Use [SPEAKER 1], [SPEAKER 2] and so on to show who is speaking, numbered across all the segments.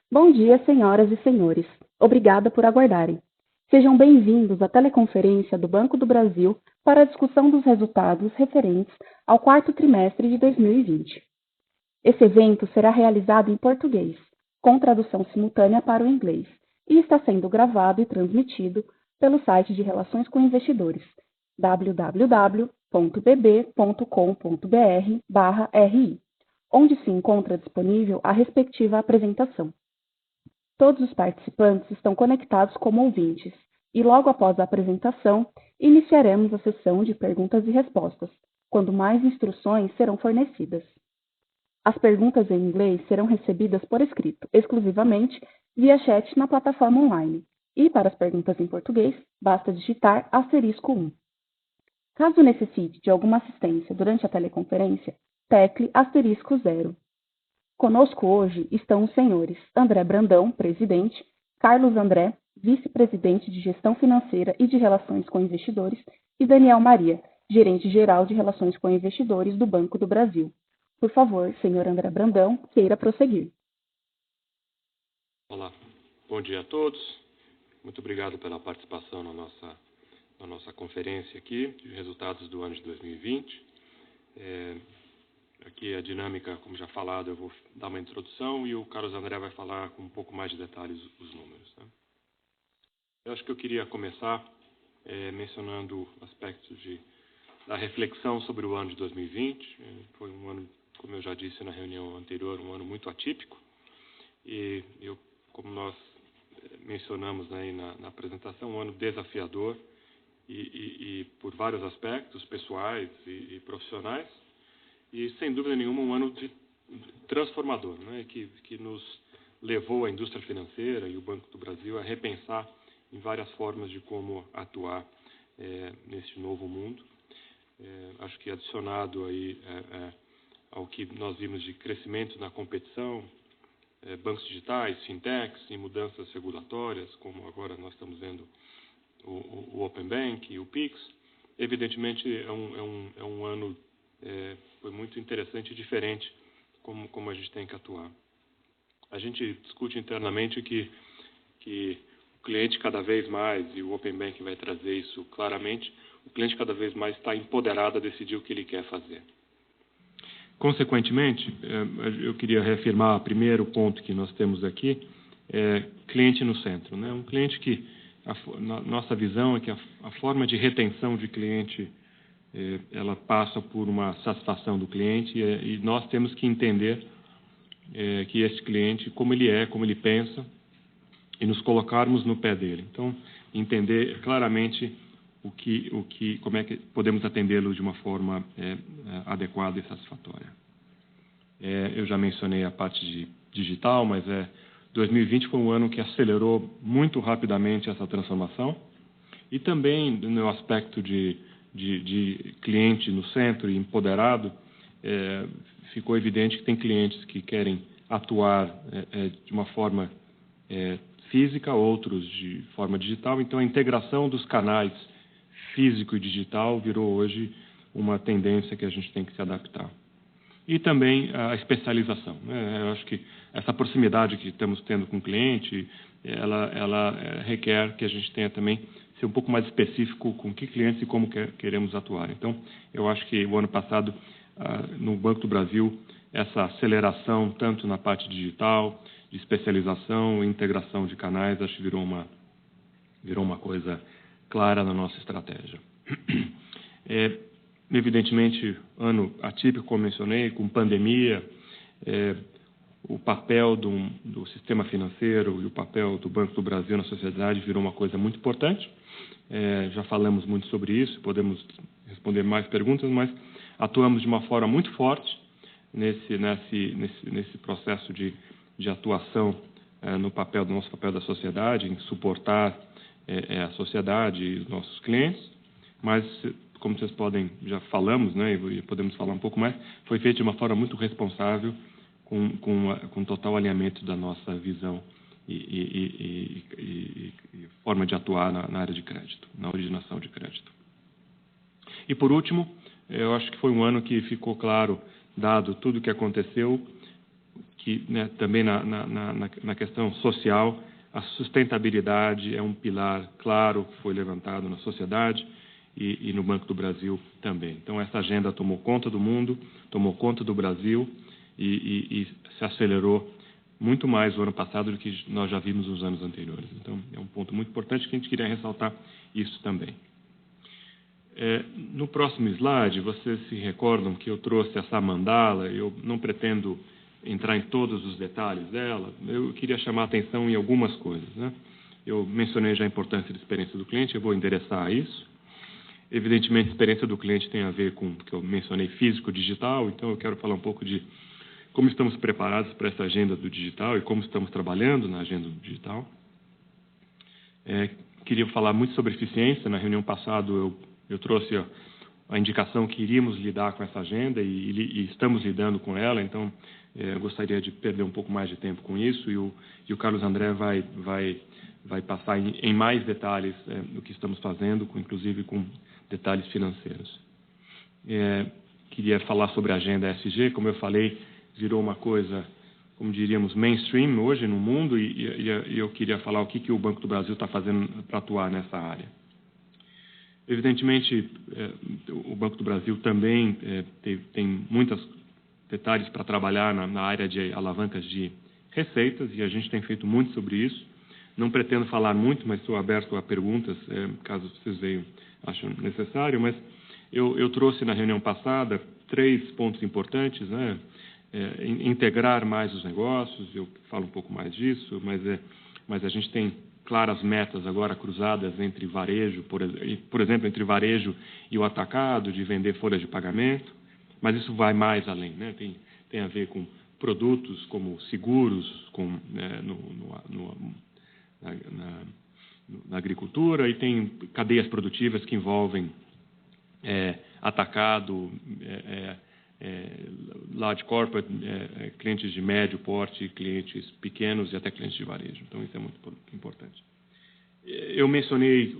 [SPEAKER 1] Bom dia, senhoras e senhores. Obrigada por aguardarem. Sejam bem-vindos à teleconferência do Banco do Brasil para a discussão dos resultados referentes ao quarto trimestre de 2020. Esse evento será realizado em português, com tradução simultânea para o inglês, e está sendo gravado e transmitido pelo site de Relações com Investidores, www.bb.com.br/ri, onde se encontra disponível a respectiva apresentação. Todos os participantes estão conectados como ouvintes e, logo após a apresentação, iniciaremos a sessão de perguntas e respostas, quando mais instruções serão fornecidas. As perguntas em inglês serão recebidas por escrito, exclusivamente via chat na plataforma online, e para as perguntas em português, basta digitar *1. Caso necessite de alguma assistência durante a teleconferência, tecle *0. Conosco hoje estão os senhores André Brandão, presidente, Carlos André, vice-presidente de Gestão Financeira e de Relações com Investidores, e Daniel Maria, gerente-geral de Relações com Investidores do Banco do Brasil. Por favor, senhor André Brandão, queira prosseguir.
[SPEAKER 2] Olá, bom dia a todos. Muito obrigado pela participação na nossa conferência aqui de resultados do ano de 2020. Aqui a dinâmica, como já falado, eu vou dar uma introdução e o Carlos André vai falar com um pouco mais de detalhes os números. Né? Eu acho que eu queria começar mencionando aspectos da reflexão sobre o ano de 2020. Foi um ano, como eu já disse na reunião anterior, um ano muito atípico. E como nós mencionamos aí na apresentação, um ano desafiador e por vários aspectos, pessoais e profissionais. E, sem dúvida nenhuma, um ano transformador, né, que nos levou a indústria financeira e o Banco do Brasil a repensar em várias formas de como atuar neste novo mundo. Acho que adicionado aí ao que nós vimos de crescimento na competição, bancos digitais, fintechs e mudanças regulatórias, como agora nós estamos vendo o Open Bank e o PIX, evidentemente é um ano foi muito interessante e diferente como a gente tem que atuar. A gente discute internamente que o cliente cada vez mais, e o Open Bank vai trazer isso claramente, o cliente cada vez mais está empoderado a decidir o que ele quer fazer. Consequentemente, eu queria reafirmar o primeiro ponto que nós temos aqui, cliente no centro. Né? Um cliente que, nossa visão é que a forma de retenção de cliente ela passa por uma satisfação do cliente e nós temos que entender que esse cliente, como ele pensa, e nos colocarmos no pé dele. Então, entender claramente como é que podemos atendê-lo de uma forma adequada e satisfatória. Eu já mencionei a parte de digital, mas 2020 foi um ano que acelerou muito rapidamente essa transformação e também no aspecto de cliente no centro e empoderado, ficou evidente que tem clientes que querem atuar de uma forma física, outros de forma digital. Então, a integração dos canais físico e digital virou hoje uma tendência que a gente tem que se adaptar. E também a especialização. Né? Eu acho que essa proximidade que estamos tendo com o cliente, ela requer que a gente tenha também ser um pouco mais específico com que clientes e como queremos atuar. Então, eu acho que o ano passado, no Banco do Brasil, essa aceleração, tanto na parte digital, de especialização e integração de canais, acho que virou uma coisa clara na nossa estratégia. Evidentemente, ano atípico, como mencionei, com pandemia, o papel do sistema financeiro e o papel do Banco do Brasil na sociedade virou uma coisa muito importante. Já falamos muito sobre isso, podemos responder mais perguntas, mas atuamos de uma forma muito forte nesse processo de atuação no nosso papel da sociedade, em suportar a sociedade e os nossos clientes, mas, como vocês já falamos, né, e podemos falar um pouco mais, foi feito de uma forma muito responsável, com total alinhamento da nossa visão e forma de atuar na área de crédito, na originação de crédito. E, por último, eu acho que foi um ano que ficou claro, dado tudo o que aconteceu, que, né, também na questão social, a sustentabilidade é um pilar claro que foi levantado na sociedade e no Banco do Brasil também. Então, essa agenda tomou conta do mundo, tomou conta do Brasil e se acelerou muito mais no ano passado do que nós já vimos nos anos anteriores. Então, é um ponto muito importante que a gente queria ressaltar isso também. No próximo slide, vocês se recordam que eu trouxe essa mandala, eu não pretendo entrar em todos os detalhes dela, eu queria chamar a atenção em algumas coisas, né? Eu mencionei já a importância da experiência do cliente, eu vou endereçar isso. Evidentemente, a experiência do cliente tem a ver com o que eu mencionei, físico-digital, então eu quero falar um pouco de como estamos preparados para essa agenda do digital e como estamos trabalhando na agenda do digital. Queria falar muito sobre eficiência. Na reunião passada, eu trouxe a indicação que iríamos lidar com essa agenda e estamos lidando com ela, então eu gostaria de perder um pouco mais de tempo com isso e o Carlos André vai passar em mais detalhes do que estamos fazendo, inclusive com detalhes financeiros. Queria falar sobre a agenda ESG, como eu falei, virou uma coisa, como diríamos, mainstream hoje no mundo e eu queria falar o que o Banco do Brasil está fazendo para atuar nessa área. Evidentemente, o Banco do Brasil também tem muitos detalhes para trabalhar na área de alavancas de receitas e a gente tem feito muito sobre isso. Não pretendo falar muito, mas estou aberto a perguntas, caso vocês achem necessário, mas eu trouxe na reunião passada 3 pontos importantes, né? Integrar mais os negócios, eu falo um pouco mais disso, mas a gente tem claras metas agora cruzadas entre varejo, por exemplo, entre varejo e o atacado, de vender folhas de pagamento, mas isso vai mais além, né? Tem a ver com produtos como seguros, na agricultura, e tem cadeias produtivas que envolvem atacado, large corporate, clientes de médio porte, clientes pequenos e até clientes de varejo. Então, isso é muito importante. Eu mencionei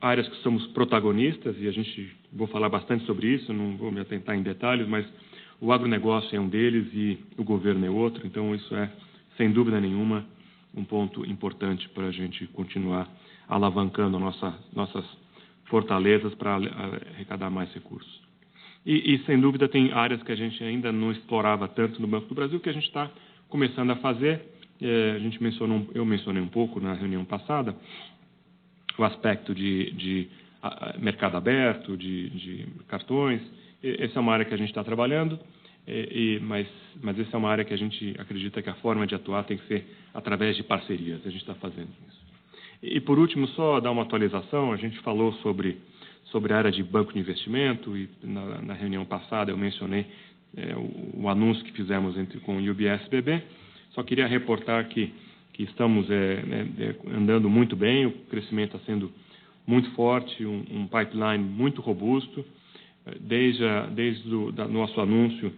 [SPEAKER 2] áreas que somos protagonistas e vou falar bastante sobre isso, não vou me atentar em detalhes, mas o agronegócio é um deles e o governo é outro. Então, isso é, sem dúvida nenhuma, um ponto importante para a gente continuar alavancando nossas fortalezas para arrecadar mais recursos. E, sem dúvida, tem áreas que a gente ainda não explorava tanto no Banco do Brasil, que a gente está começando a fazer. Eu mencionei um pouco na reunião passada o aspecto de mercado aberto, de cartões. Essa é uma área que a gente está trabalhando, mas essa é uma área que a gente acredita que a forma de atuar tem que ser através de parcerias. A gente está fazendo isso. E, por último, só dar uma atualização, a gente falou sobre a área de banco de investimento e na reunião passada eu mencionei o anúncio que fizemos com o UBS BB. Só queria reportar que estamos andando muito bem, o crescimento está sendo muito forte, um pipeline muito robusto. Desde o nosso anúncio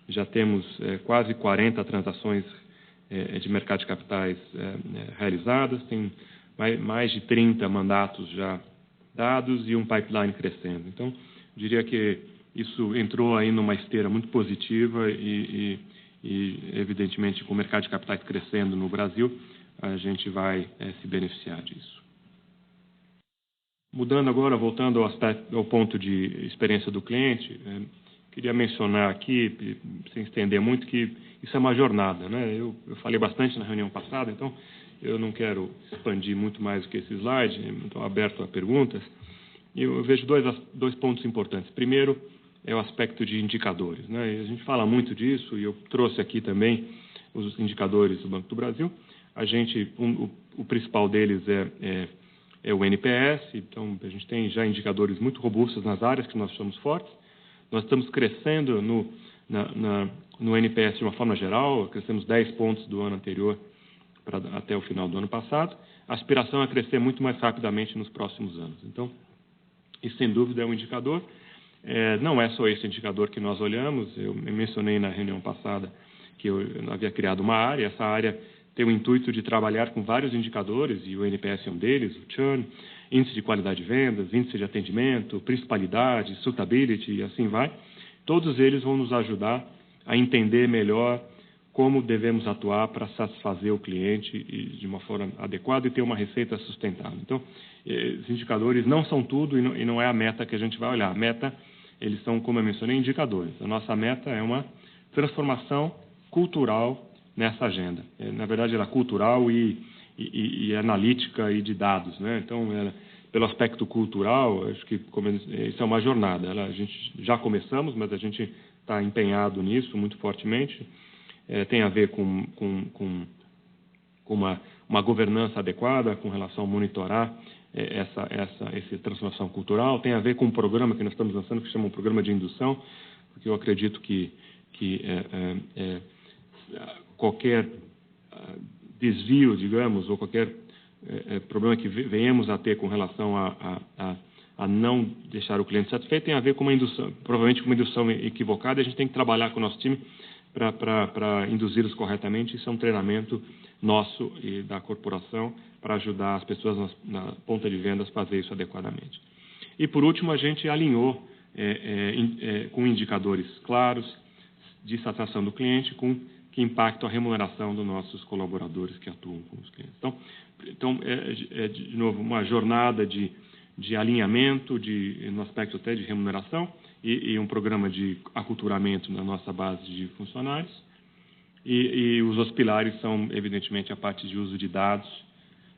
[SPEAKER 2] já temos quase 40 transações de mercado de capitais realizadas, tem mais de 30 mandatos já dados e um pipeline crescendo. Então, diria que isso entrou aí numa esteira muito positiva e evidentemente, com o mercado de capitais crescendo no Brasil, a gente vai se beneficiar disso. Mudando agora, voltando ao ponto de experiência do cliente, queria mencionar aqui, sem estender muito, que isso é uma jornada, né? Eu falei bastante na reunião passada, então eu não quero expandir muito mais do que esse slide, estou aberto a perguntas. E eu vejo dois pontos importantes. Primeiro, é o aspecto de indicadores, né? A gente fala muito disso e eu trouxe aqui também os indicadores do Banco do Brasil. O principal deles é o NPS, então a gente tem já indicadores muito robustos nas áreas que nós somos fortes. Nós estamos crescendo no NPS de uma forma geral, crescemos 10 pontos do ano anterior até o final do ano passado. A aspiração é crescer muito mais rapidamente nos próximos anos. Então, isso sem dúvida é um indicador. Não é só esse indicador que nós olhamos. Eu mencionei na reunião passada que eu havia criado uma área. Essa área tem o intuito de trabalhar com vários indicadores, e o NPS é um deles, o churn, índice de qualidade de vendas, índice de atendimento, principalidade, suitability e assim vai. Todos eles vão nos ajudar a entender melhor como devemos atuar para satisfazer o cliente de uma forma adequada e ter uma receita sustentável. Então, os indicadores não são tudo e não é a meta que a gente vai olhar. A meta, eles são, como eu mencionei, indicadores. A nossa meta é uma transformação cultural nessa agenda. Na verdade, ela é cultural e analítica e de dados, né? Então, pelo aspecto cultural, acho que isso é uma jornada. A gente já começamos, mas a gente está empenhado nisso muito fortemente. Tem a ver com uma governança adequada com relação a monitorar essa transformação cultural. Tem a ver com um programa que nós estamos lançando que se chama um programa de indução, porque eu acredito que qualquer desvio, digamos, ou qualquer problema que venhamos a ter com relação a não deixar o cliente satisfeito tem a ver com uma indução, provavelmente com uma indução equivocada. A gente tem que trabalhar com o nosso time para induzi-los corretamente. Isso é um treinamento nosso e da corporação para ajudar as pessoas na ponta de vendas a fazer isso adequadamente. E, por último, a gente alinhou com indicadores claros de satisfação do cliente que impactam a remuneração dos nossos colaboradores que atuam com os clientes. Então de novo, uma jornada de alinhamento, no aspecto até de remuneração, e um programa de aculturamento na nossa base de funcionários. E os outros pilares são, evidentemente, a parte de uso de dados,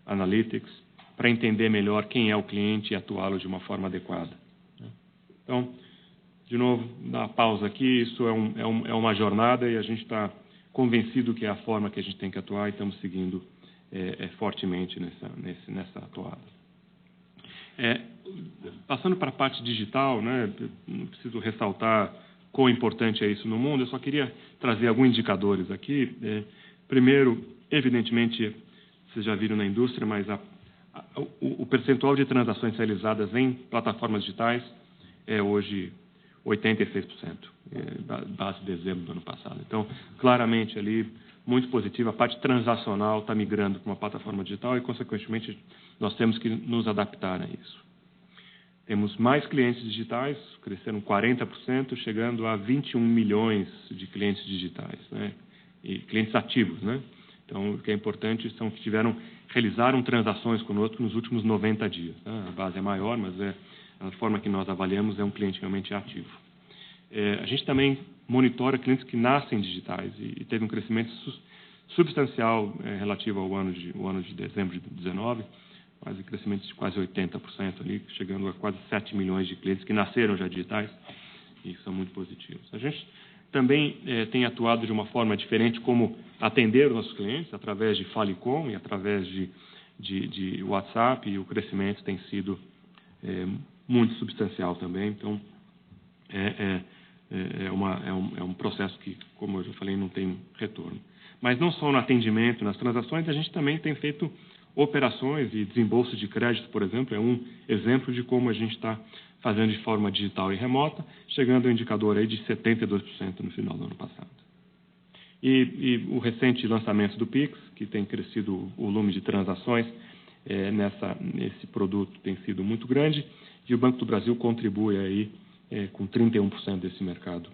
[SPEAKER 2] analytics, para entender melhor quem é o cliente e atuá-lo de uma forma adequada. Então, de novo, dá uma pausa aqui, isso é uma jornada e a gente está convencido que é a forma que a gente tem que atuar e estamos seguindo fortemente nessa atuada. Passando para a parte digital, né, não preciso ressaltar quão importante é isso no mundo, eu só queria trazer alguns indicadores aqui. Primeiro, evidentemente, vocês já viram na indústria, mas o percentual de transações realizadas em plataformas digitais é hoje 86%, base de dezembro do ano passado. Então, claramente ali, muito positivo, a parte transacional está migrando para uma plataforma digital e, consequentemente, nós temos que nos adaptar a isso. Temos mais clientes digitais, cresceram 40%, chegando a 21 milhões de clientes digitais, né? E clientes ativos, né? Então, o que é importante são que realizaram transações conosco nos últimos 90 dias. Né? A base é maior, mas a forma que nós avaliamos é um cliente realmente ativo. A gente também monitora clientes que nascem digitais e teve um crescimento substancial relativo ao ano de dezembro de 2019, quase crescimento de quase 80% ali, chegando a quase 7 milhões de clientes que nasceram já digitais e são muito positivos. A gente também tem atuado de uma forma diferente como atender os nossos clientes através de Falecom e através de WhatsApp, e o crescimento tem sido muito substancial também. Então, é um processo que, como eu já falei, não tem retorno. Mas não só no atendimento, nas transações, a gente também tem feito operações e desembolso de crédito, por exemplo, é um exemplo de como a gente está fazendo de forma digital e remota, chegando ao indicador aí de 72% no final do ano passado. E o recente lançamento do Pix, que tem crescido o volume de transações nesse produto, tem sido muito grande, e o Banco do Brasil contribui aí com 31% desse mercado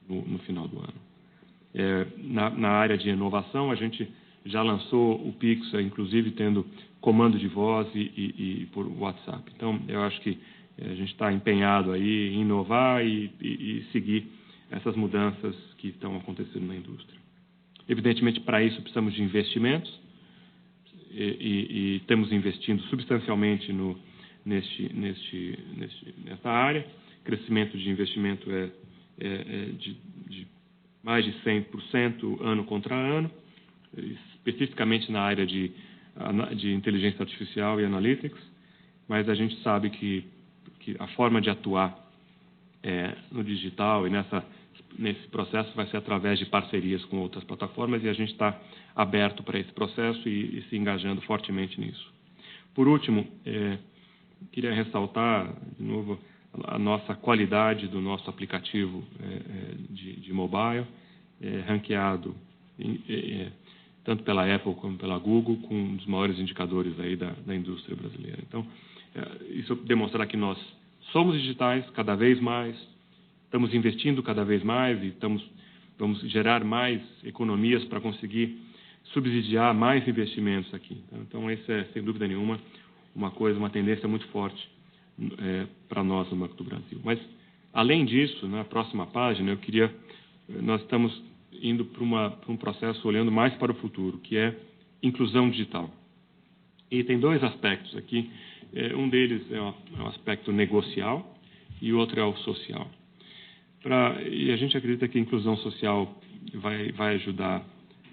[SPEAKER 2] no final do ano. Na área de inovação, a gente já lançou o Pix, inclusive tendo comando de voz e por WhatsApp. Então, eu acho que a gente está empenhado aí em inovar e seguir essas mudanças que estão acontecendo na indústria. Evidentemente, para isso precisamos de investimentos e estamos investindo substancialmente nessa área. O crescimento de investimento de mais de 100% ano contra ano, especificamente na área de inteligência artificial e analytics, mas a gente sabe que a forma de atuar no digital e nesse processo vai ser através de parcerias com outras plataformas, e a gente está aberto para esse processo e se engajando fortemente nisso. Por último, queria ressaltar, de novo, a nossa qualidade do nosso aplicativo de mobile, ranqueado tanto pela Apple como pela Google, com um dos maiores indicadores aí da indústria brasileira. Então, isso demonstra que nós somos digitais cada vez mais, estamos investindo cada vez mais e estamos vamos gerar mais economias para conseguir subsidiar mais investimentos aqui. Então, essa é, sem dúvida nenhuma, uma tendência muito forte para nós no Banco do Brasil. Mas, além disso, na próxima página, nós estamos indo para um processo olhando mais para o futuro, que é inclusão digital. E tem dois aspectos aqui. Um deles é um aspecto negocial e o outro é o social. E a gente acredita que a inclusão social vai ajudar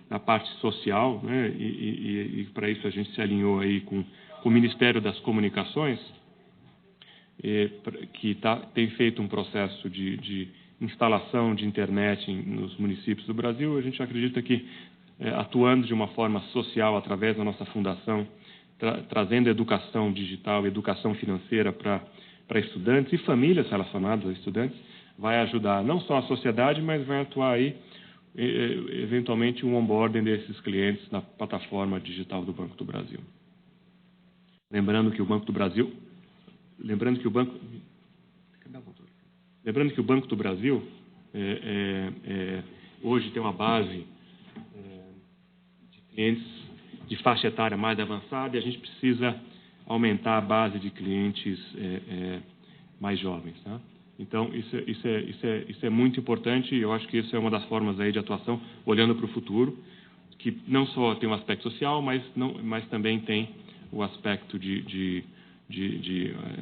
[SPEAKER 2] na parte social, né? E para isso a gente se alinhou aí com o Ministério das Comunicações, que tem feito um processo de instalação de internet nos municípios do Brasil. A gente acredita que, atuando de uma forma social através da nossa fundação, trazendo educação digital, educação financeira para estudantes e famílias relacionadas a estudantes, vai ajudar não só a sociedade, mas vai atuar aí, eventualmente, um onboarding desses clientes na plataforma digital do Banco do Brasil. Lembrando que o Banco do Brasil hoje tem uma base de clientes de faixa etária mais avançada, e a gente precisa aumentar a base de clientes mais jovens, tá? Então, isso é muito importante, e eu acho que isso é uma das formas aí de atuação, olhando para o futuro, que não só tem um aspecto social, mas também tem o aspecto de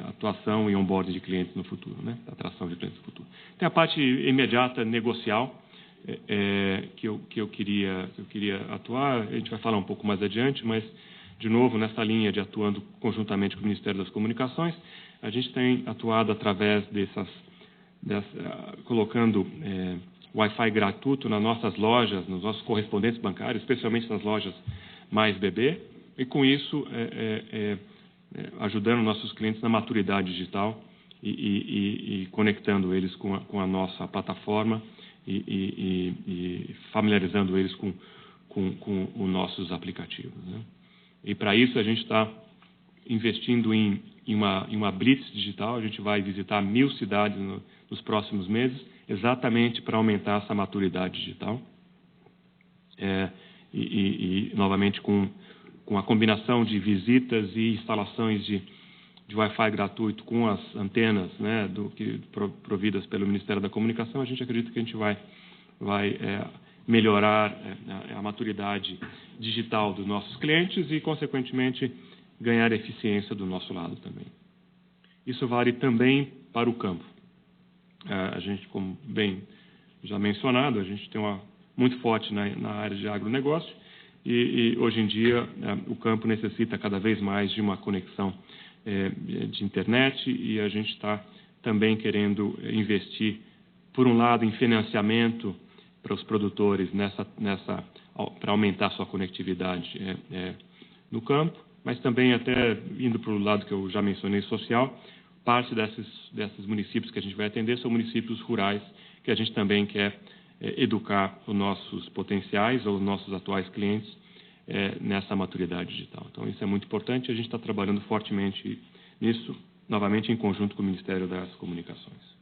[SPEAKER 2] atuação e onboarding de clientes no futuro, né? Atração de clientes no futuro. Tem a parte imediata negocial, que eu queria atuar. A gente vai falar um pouco mais adiante, mas, de novo, nessa linha de atuando conjuntamente com o Ministério das Comunicações, a gente tem atuado através colocando Wi-Fi gratuito nas nossas lojas, nos nossos correspondentes bancários, especialmente nas lojas mais bebê, e com isso ajudando nossos clientes na maturidade digital e conectando eles com a nossa plataforma e familiarizando eles com os nossos aplicativos, né? E para isso a gente está investindo em uma blitz digital. A gente vai visitar 1000 cidades nos próximos meses, exatamente para aumentar essa maturidade digital. Novamente, com a combinação de visitas e instalações de Wi-Fi gratuito com as antenas, né, providas pelo Ministério da Comunicação, a gente acredita que a gente vai melhorar a maturidade digital dos nossos clientes e, consequentemente, ganhar eficiência do nosso lado também. Isso vale também para o campo. A gente, como bem já mencionado, a gente tem muito forte na área de agronegócio e hoje em dia, o campo necessita cada vez mais de uma conexão de internet, e a gente está também querendo investir, por um lado, em financiamento para os produtores para aumentar sua conectividade no campo, mas também até indo para o lado que eu já mencionei, social. Parte desses municípios que a gente vai atender são municípios rurais, que a gente também quer educar os nossos potenciais ou os nossos atuais clientes nessa maturidade digital. Então, isso é muito importante, e a gente está trabalhando fortemente nisso, novamente em conjunto com o Ministério das Comunicações.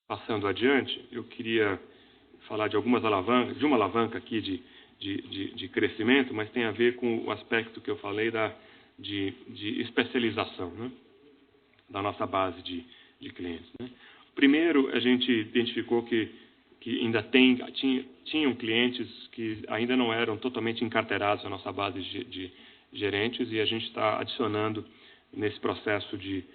[SPEAKER 2] Passando adiante, eu queria falar de uma alavanca aqui de crescimento, mas tem a ver com o aspecto que eu falei de especialização, né, da nossa base de clientes, né. Primeiro, a gente identificou que ainda tinham clientes que ainda não eram totalmente encarteirados na nossa base de gerentes, e a gente está adicionando nesse processo de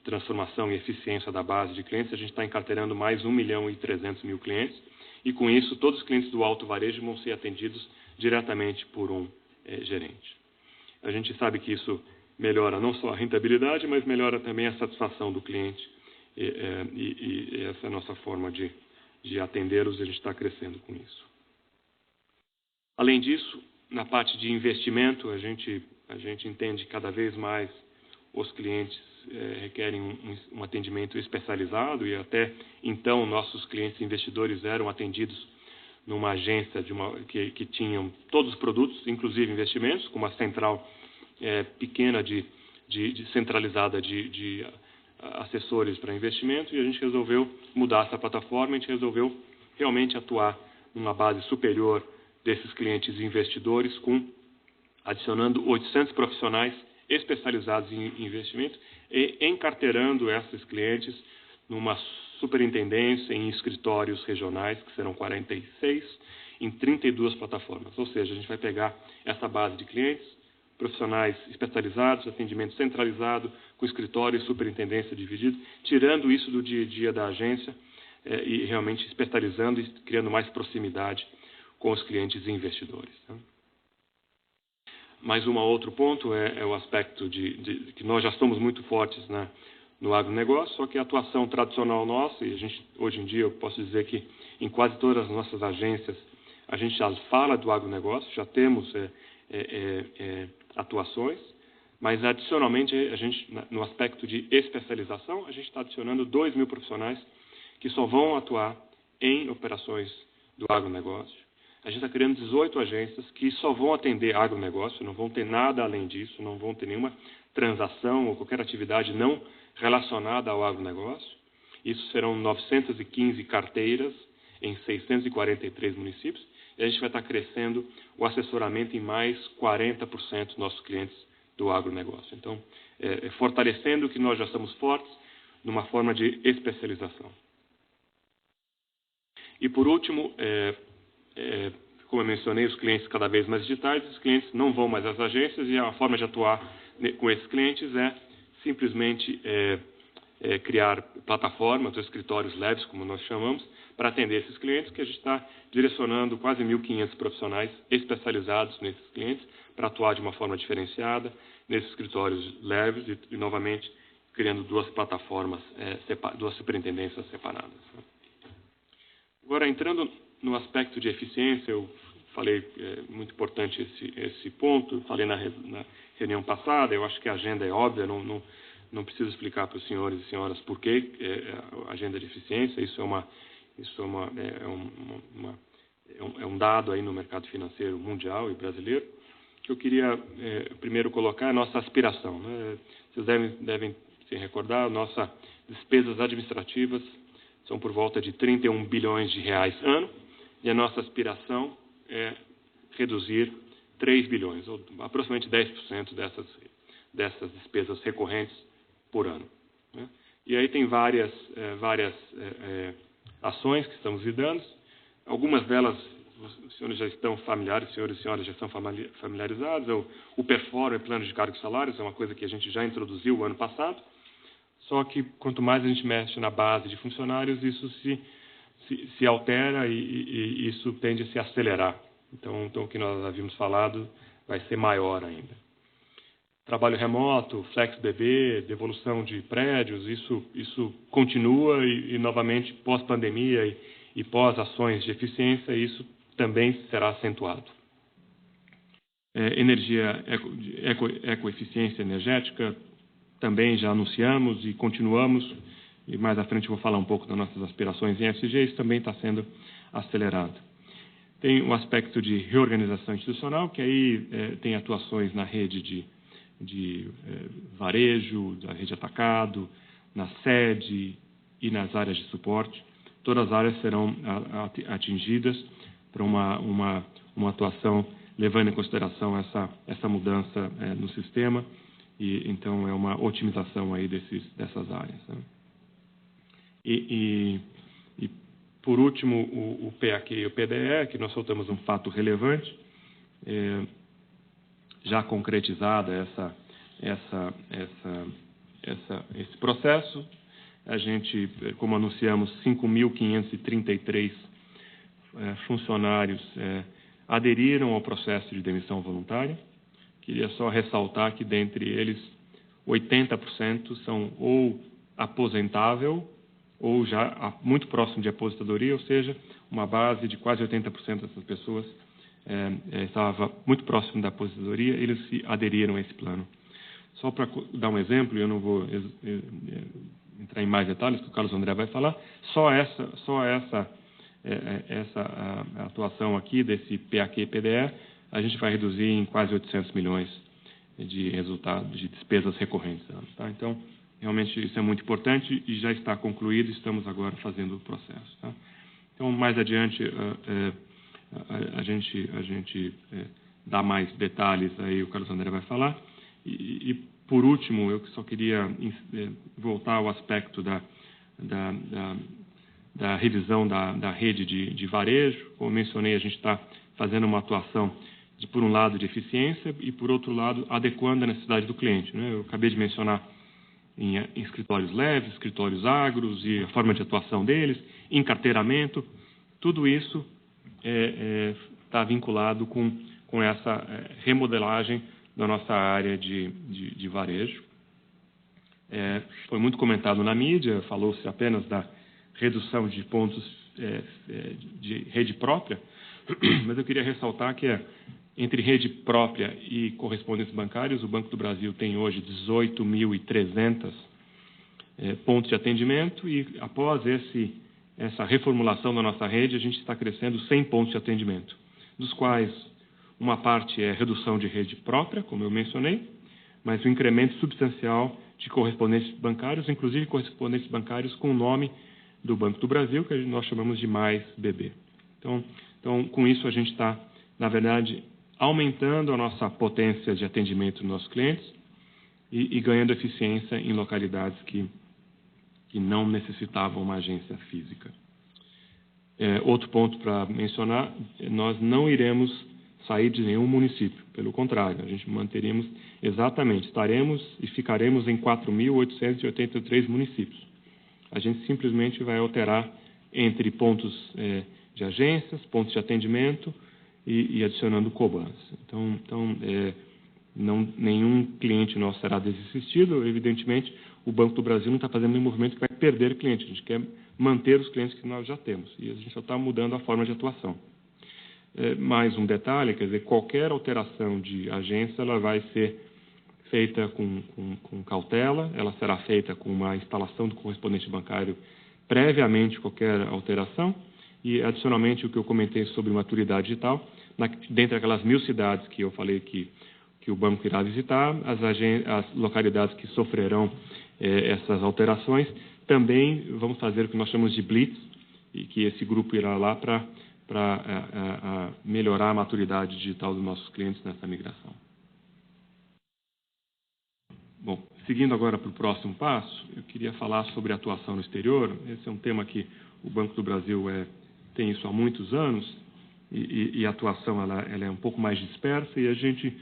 [SPEAKER 2] transformação e eficiência da base de clientes. A gente está encarteirando mais 1.300.000 clientes, e com isso todos os clientes do alto varejo vão ser atendidos diretamente por um gerente. A gente sabe que isso melhora não só a rentabilidade, mas melhora também a satisfação do cliente, e essa é a nossa forma de atendê-los, e a gente está crescendo com isso. Além disso, na parte de investimento, a gente entende que cada vez mais os clientes requerem um atendimento especializado, e até então nossos clientes investidores eram atendidos numa agência que tinham todos os produtos, inclusive investimentos, com uma central pequena centralizada de assessores para investimento, e a gente resolveu mudar essa plataforma, a gente resolveu realmente atuar numa base superior desses clientes investidores, adicionando 800 profissionais especializados em investimento e encarteirando esses clientes numa superintendência em escritórios regionais, que serão 46, em 32 plataformas. Ou seja, a gente vai pegar essa base de clientes, profissionais especializados, atendimento centralizado, com escritório e superintendência dividido, tirando isso do dia a dia da agência e realmente especializando e criando mais proximidade com os clientes e investidores. Tá? Mais outro ponto é o aspecto de que nós já somos muito fortes no agronegócio, só que a atuação tradicional nossa, e a gente, hoje em dia, eu posso dizer que em quase todas as nossas agências, a gente já fala do agronegócio, já temos atuações, mas adicionalmente, a gente, no aspecto de especialização, a gente está adicionando 2.000 profissionais que só vão atuar em operações do agronegócio. A gente está criando 18 agências que só vão atender agronegócio, não vão ter nada além disso, não vão ter nenhuma transação ou qualquer atividade não relacionada ao agronegócio. Isso serão 915 carteiras em 643 municípios. E a gente vai estar crescendo o assessoramento em mais 40% dos nossos clientes do agronegócio. Então, fortalecendo o que nós já estamos fortes numa forma de especialização. E, por último, como eu mencionei, os clientes cada vez mais digitais, os clientes não vão mais às agências e a forma de atuar com esses clientes é simplesmente criar plataformas ou escritórios leves, como nós chamamos, para atender esses clientes, que a gente está direcionando quase 1.500 profissionais especializados nesses clientes para atuar de uma forma diferenciada nesses escritórios leves e novamente, criando 2 plataformas, 2 superintendências separadas. Agora, entrando no aspecto de eficiência, eu falei, muito importante esse ponto, falei na reunião passada, eu acho que a agenda é óbvia, não preciso explicar para os senhores e senhoras por que a agenda de eficiência, isso é um dado aí no mercado financeiro mundial e brasileiro, que eu queria primeiro colocar a nossa aspiração. Né? Vocês devem se recordar, nossas despesas administrativas são por volta de 31 bilhões de reais ano, e a nossa aspiração é reduzir 3 bilhões, ou aproximadamente 10% dessas despesas recorrentes por ano. Né? E aí tem várias ações que estamos lidando. Algumas delas, os senhores já estão familiares, senhores e senhoras já estão familiarizados. O Perform, plano de cargos e salários, é uma coisa que a gente já introduziu o ano passado. Só que quanto mais a gente mexe na base de funcionários, isso se altera e isso tende a se acelerar. Então, o que nós havíamos falado vai ser maior ainda. Trabalho remoto, FlexBB, devolução de prédios, isso continua e novamente, pós-pandemia e pós-ações de eficiência, isso também será acentuado. Energia, ecoeficiência energética, também já anunciamos e continuamos, e mais à frente eu vou falar um pouco das nossas aspirações em ESG, isso também está sendo acelerado. Tem um aspecto de reorganização institucional, que aí tem atuações na rede de varejo, da rede atacado, na sede e nas áreas de suporte. Todas as áreas serão atingidas para uma atuação levando em consideração essa mudança no sistema, e então é uma otimização aí dessas áreas. Né? E por último, o PAQ e o PDE, que nós soltamos um fato relevante, já concretizada esse processo. A gente, como anunciamos, 5.533 funcionários aderiram ao processo de demissão voluntária. Queria só ressaltar que, dentre eles, 80% são ou aposentável ou já muito próximo de aposentadoria, ou seja, uma base de quase 80% dessas pessoas estava muito próximo da aposentadoria, eles se aderiram a esse plano. Só para dar um exemplo, eu não vou entrar em mais detalhes, que o Carlos André vai falar, só essa atuação aqui desse PAQ e PDE, a gente vai reduzir em quase 800 milhões de resultados, de despesas recorrentes. Tá? Então, realmente isso é muito importante e já está concluído, estamos agora fazendo o processo. Tá? Então, mais adiante, a gente dá mais detalhes, aí o Carlos André vai falar. E por último, eu só queria voltar ao aspecto da revisão da rede de varejo. Como eu mencionei, a gente está fazendo uma atuação, por um lado, de eficiência e, por outro lado, adequando a necessidade do cliente. Né? Eu acabei de mencionar em escritórios leves, escritórios agros e a forma de atuação deles, encarteiramento. Tudo isso está vinculado com essa remodelagem da nossa área de varejo. Foi muito comentado na mídia, falou-se apenas da redução de pontos de rede própria, mas eu queria ressaltar que entre rede própria e correspondentes bancários, o Banco do Brasil tem hoje 18.300 pontos de atendimento e, após essa reformulação da nossa rede, a gente está crescendo 100 pontos de atendimento, dos quais uma parte é redução de rede própria, como eu mencionei, mas um incremento substancial de correspondentes bancários, inclusive correspondentes bancários com o nome do Banco do Brasil, que nós chamamos de Mais BB. Então, com isso, a gente está, na verdade, aumentando a nossa potência de atendimento dos nossos clientes e ganhando eficiência em localidades que não necessitavam uma agência física. Outro ponto para mencionar, nós não iremos sair de nenhum município, pelo contrário, a gente manteremos exatamente, estaremos e ficaremos em 4.883 municípios. A gente simplesmente vai alterar entre pontos de agências, pontos de atendimento e adicionando cobans. Então, nenhum cliente nosso será desistido. Evidentemente, o Banco do Brasil não está fazendo nenhum movimento que vai perder cliente. A gente quer manter os clientes que nós já temos. E a gente só está mudando a forma de atuação. Mais um detalhe, quer dizer, qualquer alteração de agência, ela vai ser feita com cautela, ela será feita com uma instalação do correspondente bancário previamente qualquer alteração e, adicionalmente, o que eu comentei sobre maturidade digital, dentre aquelas 1.000 cidades que eu falei que o banco irá visitar, as localidades que sofrerão essas alterações, também vamos fazer o que nós chamamos de blitz, e que esse grupo irá lá para melhorar a maturidade digital dos nossos clientes nessa migração. Bom, seguindo agora para o próximo passo, eu queria falar sobre a atuação no exterior. Esse é um tema que o Banco do Brasil tem isso há muitos anos e a atuação ela é um pouco mais dispersa e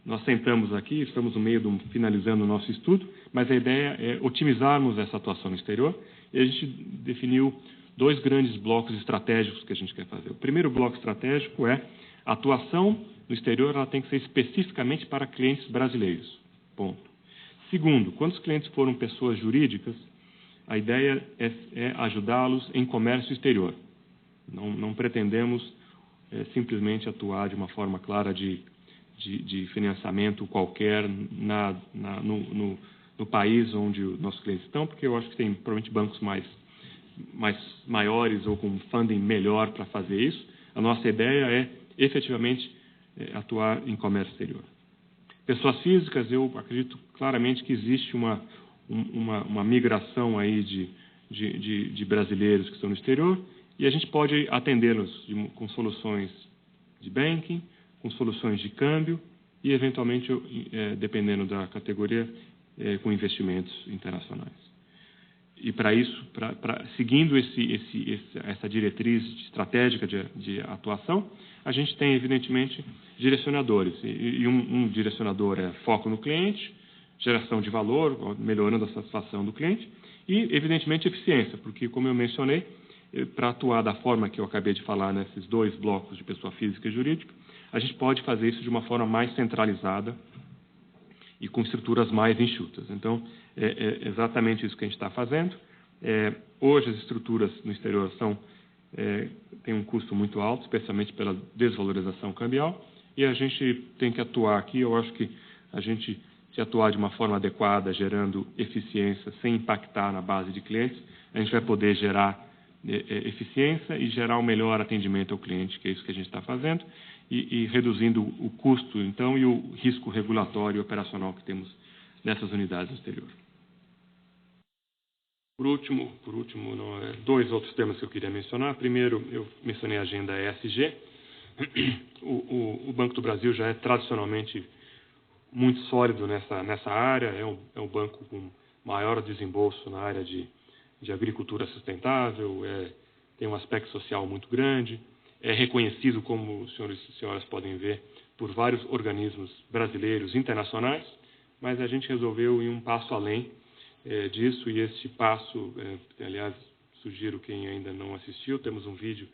[SPEAKER 2] nós sentamos aqui, estamos no meio finalizando o nosso estudo, mas a ideia é otimizarmos essa atuação no exterior e a gente definiu 2 grandes blocos estratégicos que a gente quer fazer. O primeiro bloco estratégico é a atuação no exterior, ela tem que ser especificamente para clientes brasileiros. Ponto. Segundo, quando os clientes foram pessoas jurídicas, a ideia é ajudá-los em comércio exterior. Não pretendemos simplesmente atuar de uma forma clara de financiamento qualquer no país onde os nossos clientes estão, porque eu acho que tem provavelmente bancos mais maiores ou com funding melhor para fazer isso. A nossa ideia é efetivamente atuar em comércio exterior. Pessoas físicas, eu acredito claramente que existe uma migração aí de brasileiros que estão no exterior e a gente pode atendê-los com soluções de banking, com soluções de câmbio e, eventualmente, dependendo da categoria, com investimentos internacionais. E para isso, seguindo essa diretriz estratégica de atuação, a gente tem, evidentemente, direcionadores. E um direcionador é foco no cliente, geração de valor, melhorando a satisfação do cliente, e, evidentemente, eficiência, porque, como eu mencionei, para atuar da forma que eu acabei de falar nesses 2 blocos de pessoa física e jurídica, a gente pode fazer isso de uma forma mais centralizada e com estruturas mais enxutas. Então, é exatamente isso que a gente está fazendo. Hoje, as estruturas no exterior têm um custo muito alto, especialmente pela desvalorização cambial, e a gente tem que atuar aqui. Eu acho que a gente, se atuar de uma forma adequada, gerando eficiência, sem impactar na base de clientes, a gente vai poder gerar eficiência e gerar um melhor atendimento ao cliente, que é isso que a gente está fazendo, e reduzindo o custo, então, e o risco regulatório e operacional que temos nessas unidades no exterior. Por último, dois outros temas que eu queria mencionar. Primeiro, eu mencionei a agenda ESG. O Banco do Brasil já é tradicionalmente muito sólido nessa área, é um banco com maior desembolso na área de agricultura sustentável, tem um aspecto social muito grande, é reconhecido, como os senhores e senhoras podem ver, por vários organismos brasileiros e internacionais, mas a gente resolveu ir um passo além disso, e este passo, aliás, sugiro quem ainda não assistiu, temos um vídeo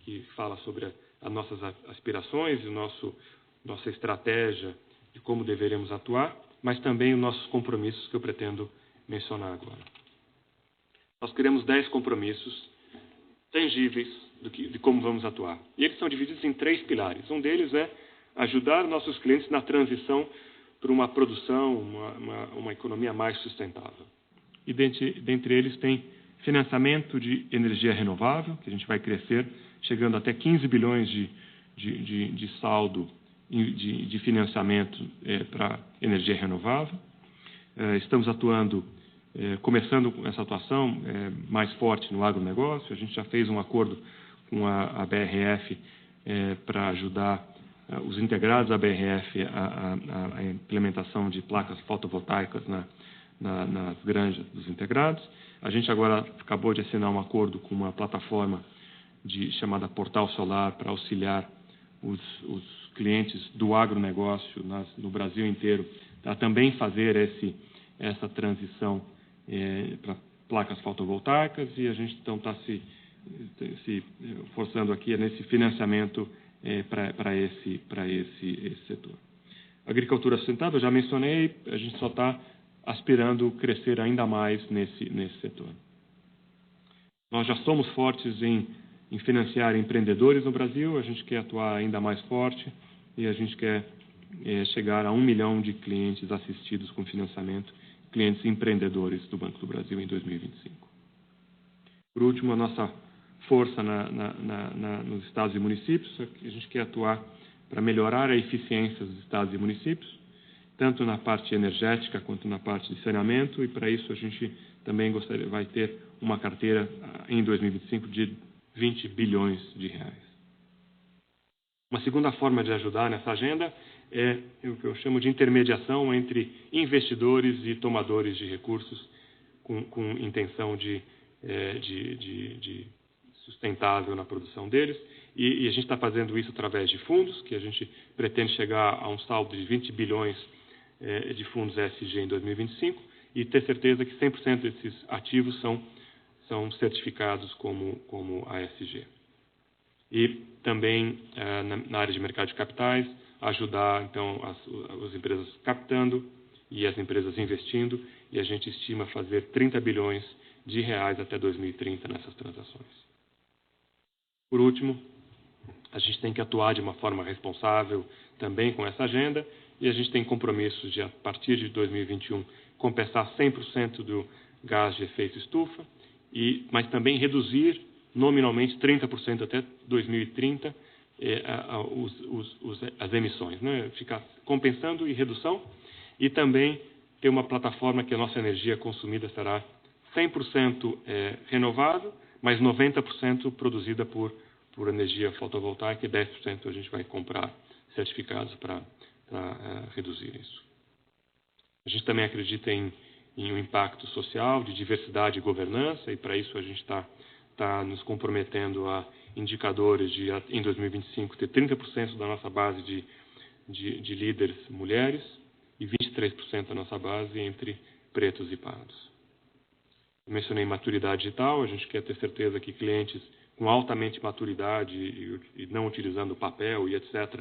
[SPEAKER 2] que fala sobre as nossas aspirações e nossa estratégia de como deveremos atuar, mas também os nossos compromissos que eu pretendo mencionar agora. Nós queremos 10 compromissos tangíveis de como vamos atuar. E eles são divididos em 3 pilares. Um deles é ajudar nossos clientes na transição para uma produção, uma economia mais sustentável. E dentre eles tem financiamento de energia renovável, que a gente vai crescer, chegando até 15 bilhões de saldo de financiamento para energia renovável. Estamos atuando, começando essa atuação mais forte no agronegócio. A gente já fez um acordo com a BRF para ajudar os integrados da BRF a implementação de placas fotovoltaicas nas granjas dos integrados. A gente agora acabou de assinar um acordo com uma plataforma chamada Portal Solar para auxiliar os clientes do agronegócio no Brasil inteiro a também fazer essa transição para placas fotovoltaicas, e a gente então está se forçando aqui nesse financiamento para esse setor. Agricultura sustentável, já mencionei, a gente só está aspirando crescer ainda mais nesse setor. Nós já somos fortes em financiar empreendedores no Brasil, a gente quer atuar ainda mais forte e a gente quer chegar a 1 milhão de clientes assistidos com financiamento, clientes empreendedores do Banco do Brasil em 2025. Por último, a nossa força nos estados e municípios, a gente quer atuar para melhorar a eficiência dos estados e municípios, tanto na parte energética quanto na parte de saneamento, e para isso a gente também vai ter uma carteira em 2025 de 20 bilhões de reais. Uma segunda forma de ajudar nessa agenda é o que eu chamo de intermediação entre investidores e tomadores de recursos com intenção de sustentável na produção deles. E a gente está fazendo isso através de fundos, que a gente pretende chegar a um saldo de 20 bilhões de fundos ESG em 2025 e ter certeza que 100% desses ativos são certificados como ASG. E também, na área de mercado de capitais, ajudar, então, as empresas captando e as empresas investindo, e a gente estima fazer 30 bilhões de reais até 2030 nessas transações. Por último, a gente tem que atuar de uma forma responsável também com essa agenda, e a gente tem compromissos de, a partir de 2021, compensar 100% do gás de efeito estufa, mas também reduzir nominalmente 30% até 2030 as emissões, né? Ficar compensando e redução, e também ter uma plataforma que a nossa energia consumida será 100% renovável, mas 90% produzida por energia fotovoltaica, e 10% a gente vai comprar certificados para reduzir isso. A gente também acredita em um impacto social, de diversidade e governança, e para isso a gente está nos comprometendo a indicadores de, em 2025, ter 30% da nossa base de líderes mulheres e 23% da nossa base entre pretos e pardos. Eu mencionei maturidade digital, a gente quer ter certeza que clientes com altamente maturidade e não utilizando papel e etc.,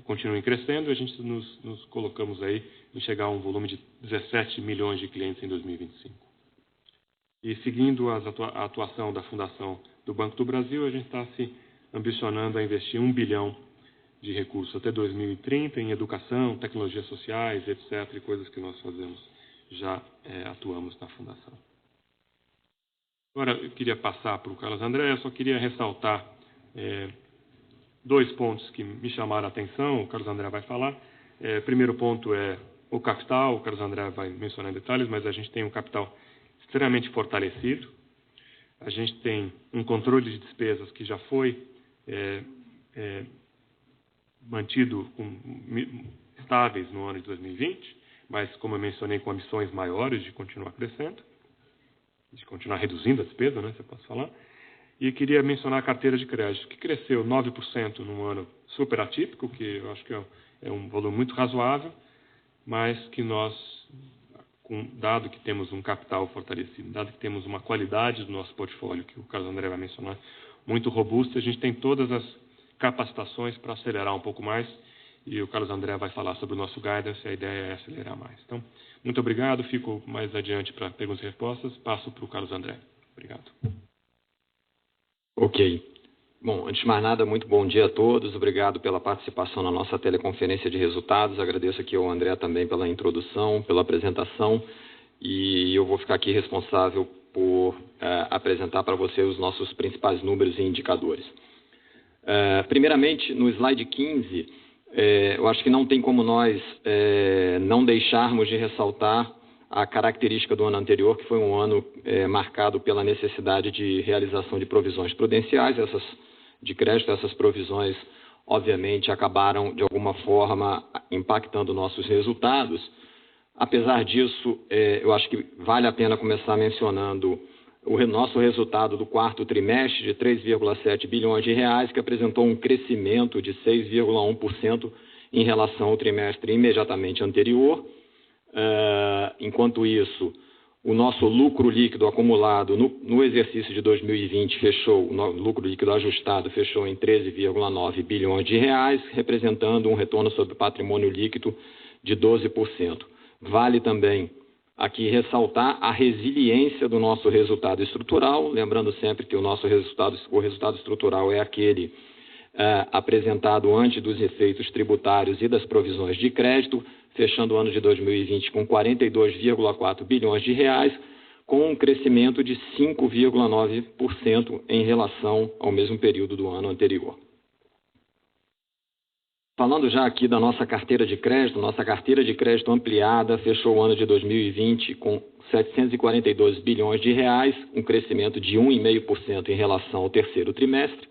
[SPEAKER 2] continuem crescendo, e a gente nos colocamos aí em chegar a um volume de 17 milhões de clientes em 2025. E seguindo a atuação da Fundação do Banco do Brasil, a gente está se ambicionando a investir 1 bilhão de recursos até 2030 em educação, tecnologias sociais, etc., e coisas que nós fazemos, já atuamos na Fundação. Agora, eu queria passar para o Carlos André, eu só queria ressaltar 2 pontos que me chamaram a atenção, o Carlos André vai falar. Primeiro ponto é o capital, o Carlos André vai mencionar em detalhes, mas a gente tem um capital extremamente fortalecido. A gente tem um controle de despesas que já foi mantido estáveis no ano de 2020, mas, como eu mencionei, com ambições maiores de continuar crescendo, de continuar reduzindo a despesa, né, se eu posso falar. E queria mencionar a carteira de crédito, que cresceu 9% num ano super atípico, que eu acho que é um volume muito razoável, mas que nós, dado que temos um capital fortalecido, dado que temos uma qualidade do nosso portfólio, que o Carlos André vai mencionar, muito robusta, a gente tem todas as capacitações para acelerar um pouco mais, e o Carlos André vai falar sobre o nosso guidance, e a ideia é acelerar mais. Então, muito obrigado, fico mais adiante para perguntas e respostas, passo para o Carlos André. Obrigado.
[SPEAKER 3] Ok. Bom, antes de mais nada, muito bom dia a todos, obrigado pela participação na nossa teleconferência de resultados, agradeço aqui ao André também pela introdução, pela apresentação, e eu vou ficar aqui responsável por apresentar para você os nossos principais números e indicadores. Primeiramente, no slide 15, eu acho que não tem como nós não deixarmos de ressaltar a característica do ano anterior, que foi um ano marcado pela necessidade de realização de provisões prudenciais, de crédito. Essas provisões, obviamente, acabaram, de alguma forma, impactando nossos resultados. Apesar disso, eu acho que vale a pena começar mencionando o nosso resultado do quarto trimestre de 3,7 bilhões de reais, que apresentou um crescimento de 6,1% em relação ao trimestre imediatamente anterior. Enquanto isso, o nosso lucro líquido acumulado no exercício de 2020 fechou, o lucro líquido ajustado fechou em 13,9 bilhões de reais, representando um retorno sobre patrimônio líquido de 12%. Vale também aqui ressaltar a resiliência do nosso resultado estrutural, lembrando sempre que o resultado estrutural é aquele apresentado antes dos efeitos tributários e das provisões de crédito, fechando o ano de 2020 com 42,4 bilhões de reais, com um crescimento de 5,9% em relação ao mesmo período do ano anterior. Falando já aqui da nossa carteira de crédito ampliada fechou o ano de 2020 com 742 bilhões de reais, um crescimento de 1,5% em relação ao terceiro trimestre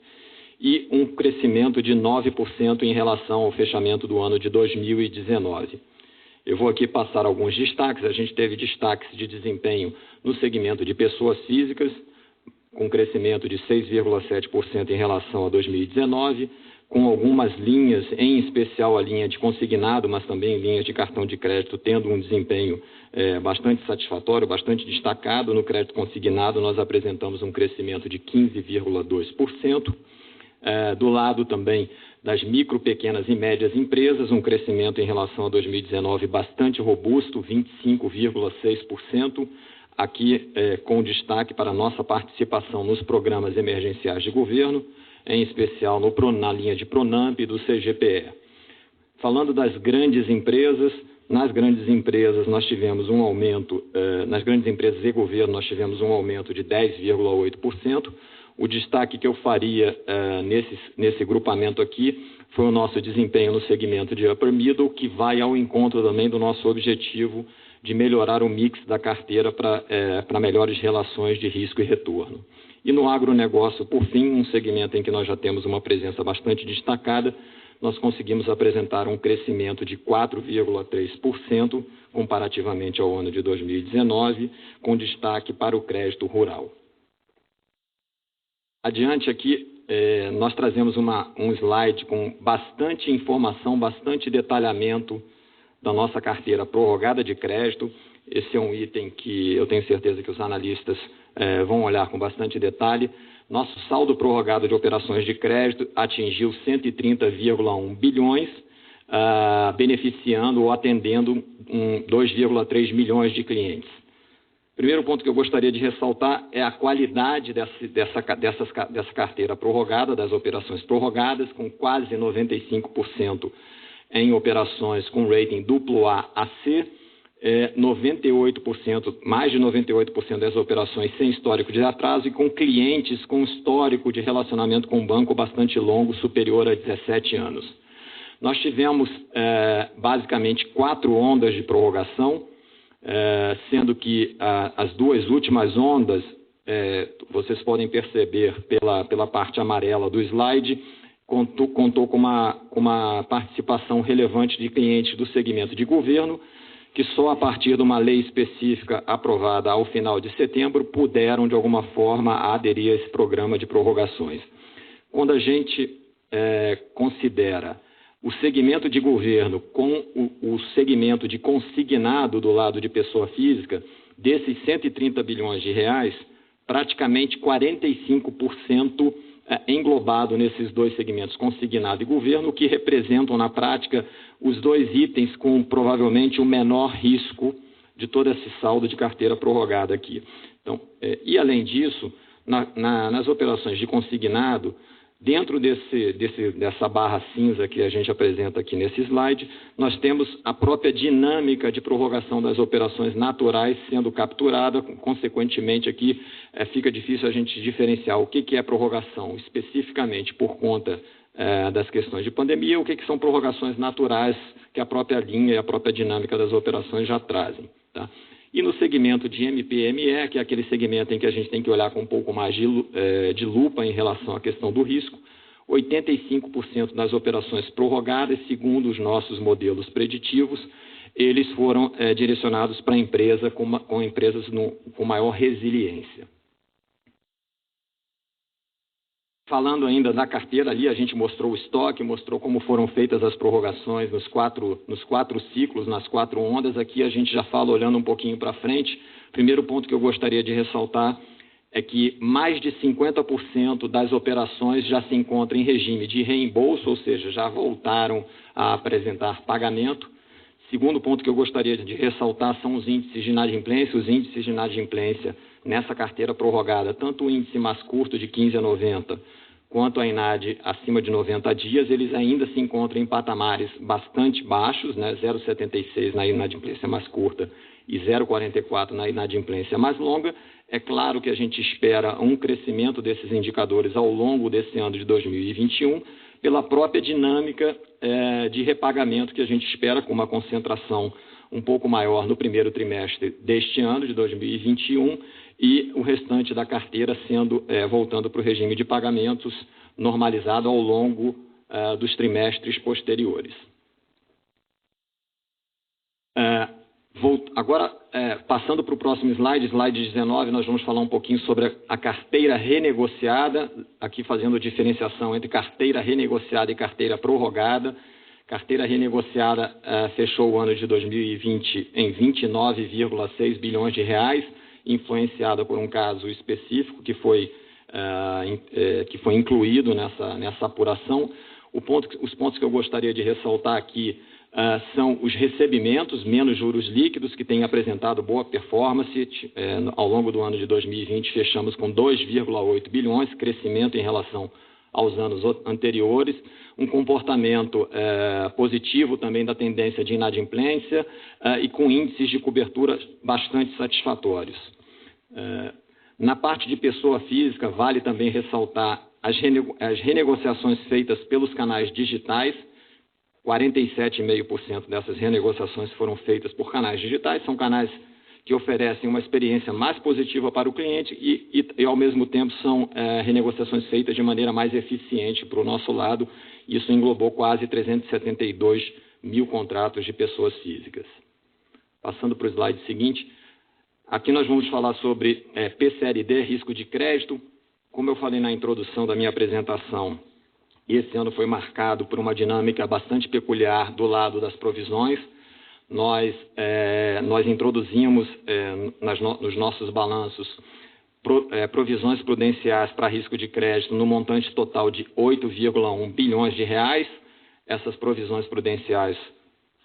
[SPEAKER 3] e um crescimento de 9% em relação ao fechamento do ano de 2019. Eu vou aqui passar alguns destaques. A gente teve destaques de desempenho no segmento de pessoas físicas, com crescimento de 6,7% em relação a 2019, com algumas linhas, em especial a linha de consignado, mas também linhas de cartão de crédito, tendo um desempenho bastante satisfatório, bastante destacado. No crédito consignado, nós apresentamos um crescimento de 15,2%. Do lado também das micro, pequenas e médias empresas, um crescimento em relação a 2019 bastante robusto, 25,6%, aqui com destaque para a nossa participação nos programas emergenciais de governo, em especial na linha de Pronamp e do CGPE. Falando das grandes empresas, nas grandes empresas nós tivemos um aumento, nas grandes empresas e governo nós tivemos um aumento de 10,8%. O destaque que eu faria nesse grupamento aqui foi o nosso desempenho no segmento de Upper Middle, que vai ao encontro também do nosso objetivo de melhorar o mix da carteira para melhores relações de risco e retorno. E no agronegócio, por fim, um segmento em que nós já temos uma presença bastante destacada, nós conseguimos apresentar um crescimento de 4,3% comparativamente ao ano de 2019, com destaque para o crédito rural. Adiante aqui, nós trazemos um slide com bastante informação, bastante detalhamento da nossa carteira prorrogada de crédito. Esse é um item que eu tenho certeza que os analistas vão olhar com bastante detalhe. Nosso saldo prorrogado de operações de crédito atingiu 130,1 bilhões, beneficiando ou atendendo 2,3 milhões de clientes. Primeiro ponto que eu gostaria de ressaltar é a qualidade dessa carteira prorrogada, das operações prorrogadas, com quase 95% em operações com rating AAA a C, 98%, mais de 98% das operações sem histórico de atraso e com clientes com histórico de relacionamento com o banco bastante longo, superior a 17 anos. Nós tivemos basicamente 4 ondas de prorrogação. sendo que as duas últimas ondas, vocês podem perceber pela parte amarela do slide, contou com uma participação relevante de clientes do segmento de governo, que só a partir de uma lei específica aprovada ao final de setembro puderam, de alguma forma, aderir a esse programa de prorrogações. Quando a gente considera o segmento de governo com o segmento de consignado do lado de pessoa física, desses 130 bilhões de reais, praticamente 45% englobado nesses dois segmentos, consignado e governo, o que representam, na prática, os dois itens com provavelmente o menor risco de todo esse saldo de carteira prorrogada aqui. Então, e além disso, nas operações de consignado, dentro dessa barra cinza que a gente apresenta aqui nesse slide, nós temos a própria dinâmica de prorrogação das operações naturais sendo capturada. Consequentemente, aqui fica difícil a gente diferenciar o que é prorrogação especificamente por conta das questões de pandemia, o que são prorrogações naturais que a própria linha e a própria dinâmica das operações já trazem, tá? E no segmento de MPME, que é aquele segmento em que a gente tem que olhar com um pouco mais de lupa em relação à questão do risco, 85% das operações prorrogadas, segundo os nossos modelos preditivos, eles foram direcionados para empresas com maior resiliência. Falando ainda da carteira ali, a gente mostrou o estoque, mostrou como foram feitas as prorrogações nos quatro ciclos, nas 4 ondas. Aqui a gente já fala olhando um pouquinho para frente. Primeiro ponto que eu gostaria de ressaltar é que mais de 50% das operações já se encontram em regime de reembolso, ou seja, já voltaram a apresentar pagamento. Segundo ponto que eu gostaria de ressaltar são os índices de inadimplência. Os índices de inadimplência nessa carteira prorrogada, tanto o índice mais curto de 15 a 90, quanto a INAD acima de 90 dias, eles ainda se encontram em patamares bastante baixos, né? 0,76 na inadimplência mais curta e 0,44 na inadimplência mais longa. É claro que a gente espera um crescimento desses indicadores ao longo desse ano de 2021, pela própria dinâmica de repagamento que a gente espera, com uma concentração um pouco maior no primeiro trimestre deste ano, de 2021, e o restante da carteira voltando para o regime de pagamentos normalizado ao longo dos trimestres posteriores. Agora, passando para o próximo slide 19, nós vamos falar um pouquinho sobre a carteira renegociada, aqui fazendo diferenciação entre carteira renegociada e carteira prorrogada. Carteira renegociada fechou o ano de 2020 em 29,6 bilhões de reais, influenciada por um caso específico que foi incluído nessa apuração. Os pontos que eu gostaria de ressaltar aqui são os recebimentos menos juros líquidos, que têm apresentado boa performance. Ao longo do ano de 2020, fechamos com 2,8 bilhões, crescimento em relação aos anos anteriores, um comportamento positivo também da tendência de inadimplência e com índices de cobertura bastante satisfatórios. Na parte de pessoa física, vale também ressaltar as renegociações feitas pelos canais digitais. 47,5% dessas renegociações foram feitas por canais digitais, são canais que oferecem uma experiência mais positiva para o cliente e ao mesmo tempo, são renegociações feitas de maneira mais eficiente para o nosso lado. Isso englobou quase 372 mil contratos de pessoas físicas. Passando para o slide seguinte, aqui nós vamos falar sobre PCLD, risco de crédito. Como eu falei na introdução da minha apresentação, esse ano foi marcado por uma dinâmica bastante peculiar do lado das provisões. Nós introduzimos nos nossos balanços provisões prudenciais para risco de crédito no montante total de 8,1 bilhões de reais. Essas provisões prudenciais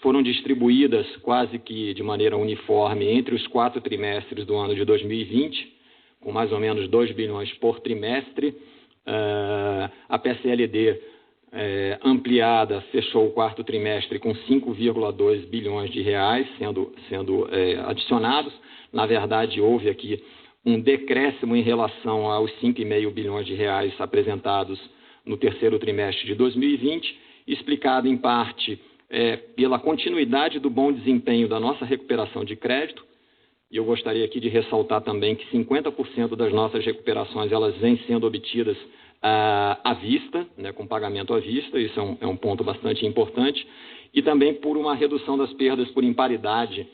[SPEAKER 3] foram distribuídas quase que de maneira uniforme entre os 4 trimestres do ano de 2020, com mais ou menos 2 bilhões por trimestre. A PCLD ampliada fechou o 4º trimestre com 5,2 bilhões de reais sendo adicionados. Na verdade, houve aqui um decréscimo em relação aos 5,5 bilhões de reais apresentados no 3º trimestre de 2020, explicado em parte pela continuidade do bom desempenho da nossa recuperação de crédito, e eu gostaria aqui de ressaltar também que 50% das nossas recuperações elas vêm sendo obtidas à vista, né, com pagamento à vista, isso é um ponto bastante importante, e também por uma redução das perdas por imparidade